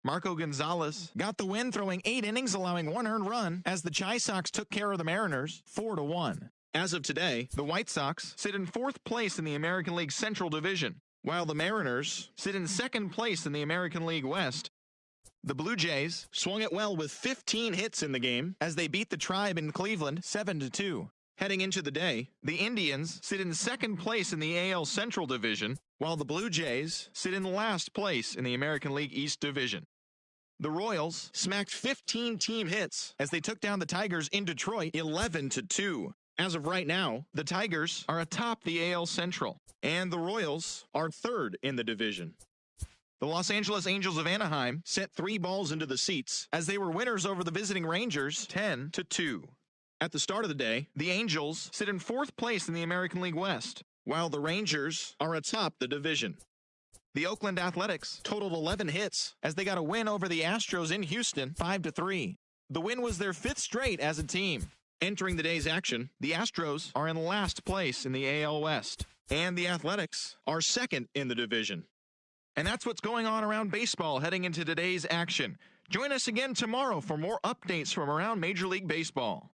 Marco Gonzalez got the win, throwing 8 innings, allowing 1 earned run as the Chi Sox took care of the Mariners 4-1. As of today, the White Sox sit in fourth place in the American League Central Division, while the Mariners sit in second place in the American League West. The Blue Jays swung it well with 15 hits in the game as they beat the Tribe in Cleveland 7-2. Heading into the day, the Indians sit in second place in the AL Central Division, while the Blue Jays sit in last place in the American League East Division. The Royals smacked 15 team hits as they took down the Tigers in Detroit 11-2. As of right now, the Tigers are atop the AL Central, and the Royals are third in the division. The Los Angeles Angels of Anaheim sent 3 balls into the seats as they were winners over the visiting Rangers 10-2. At the start of the day, the Angels sit in fourth place in the American League West, while the Rangers are atop the division. The Oakland Athletics totaled 11 hits as they got a win over the Astros in Houston 5-3. The win was their 5th straight as a team. Entering the day's action, the Astros are in last place in the AL West, and the Athletics are second in the division. And that's what's going on around baseball heading into today's action. Join us again tomorrow for more updates from around Major League Baseball.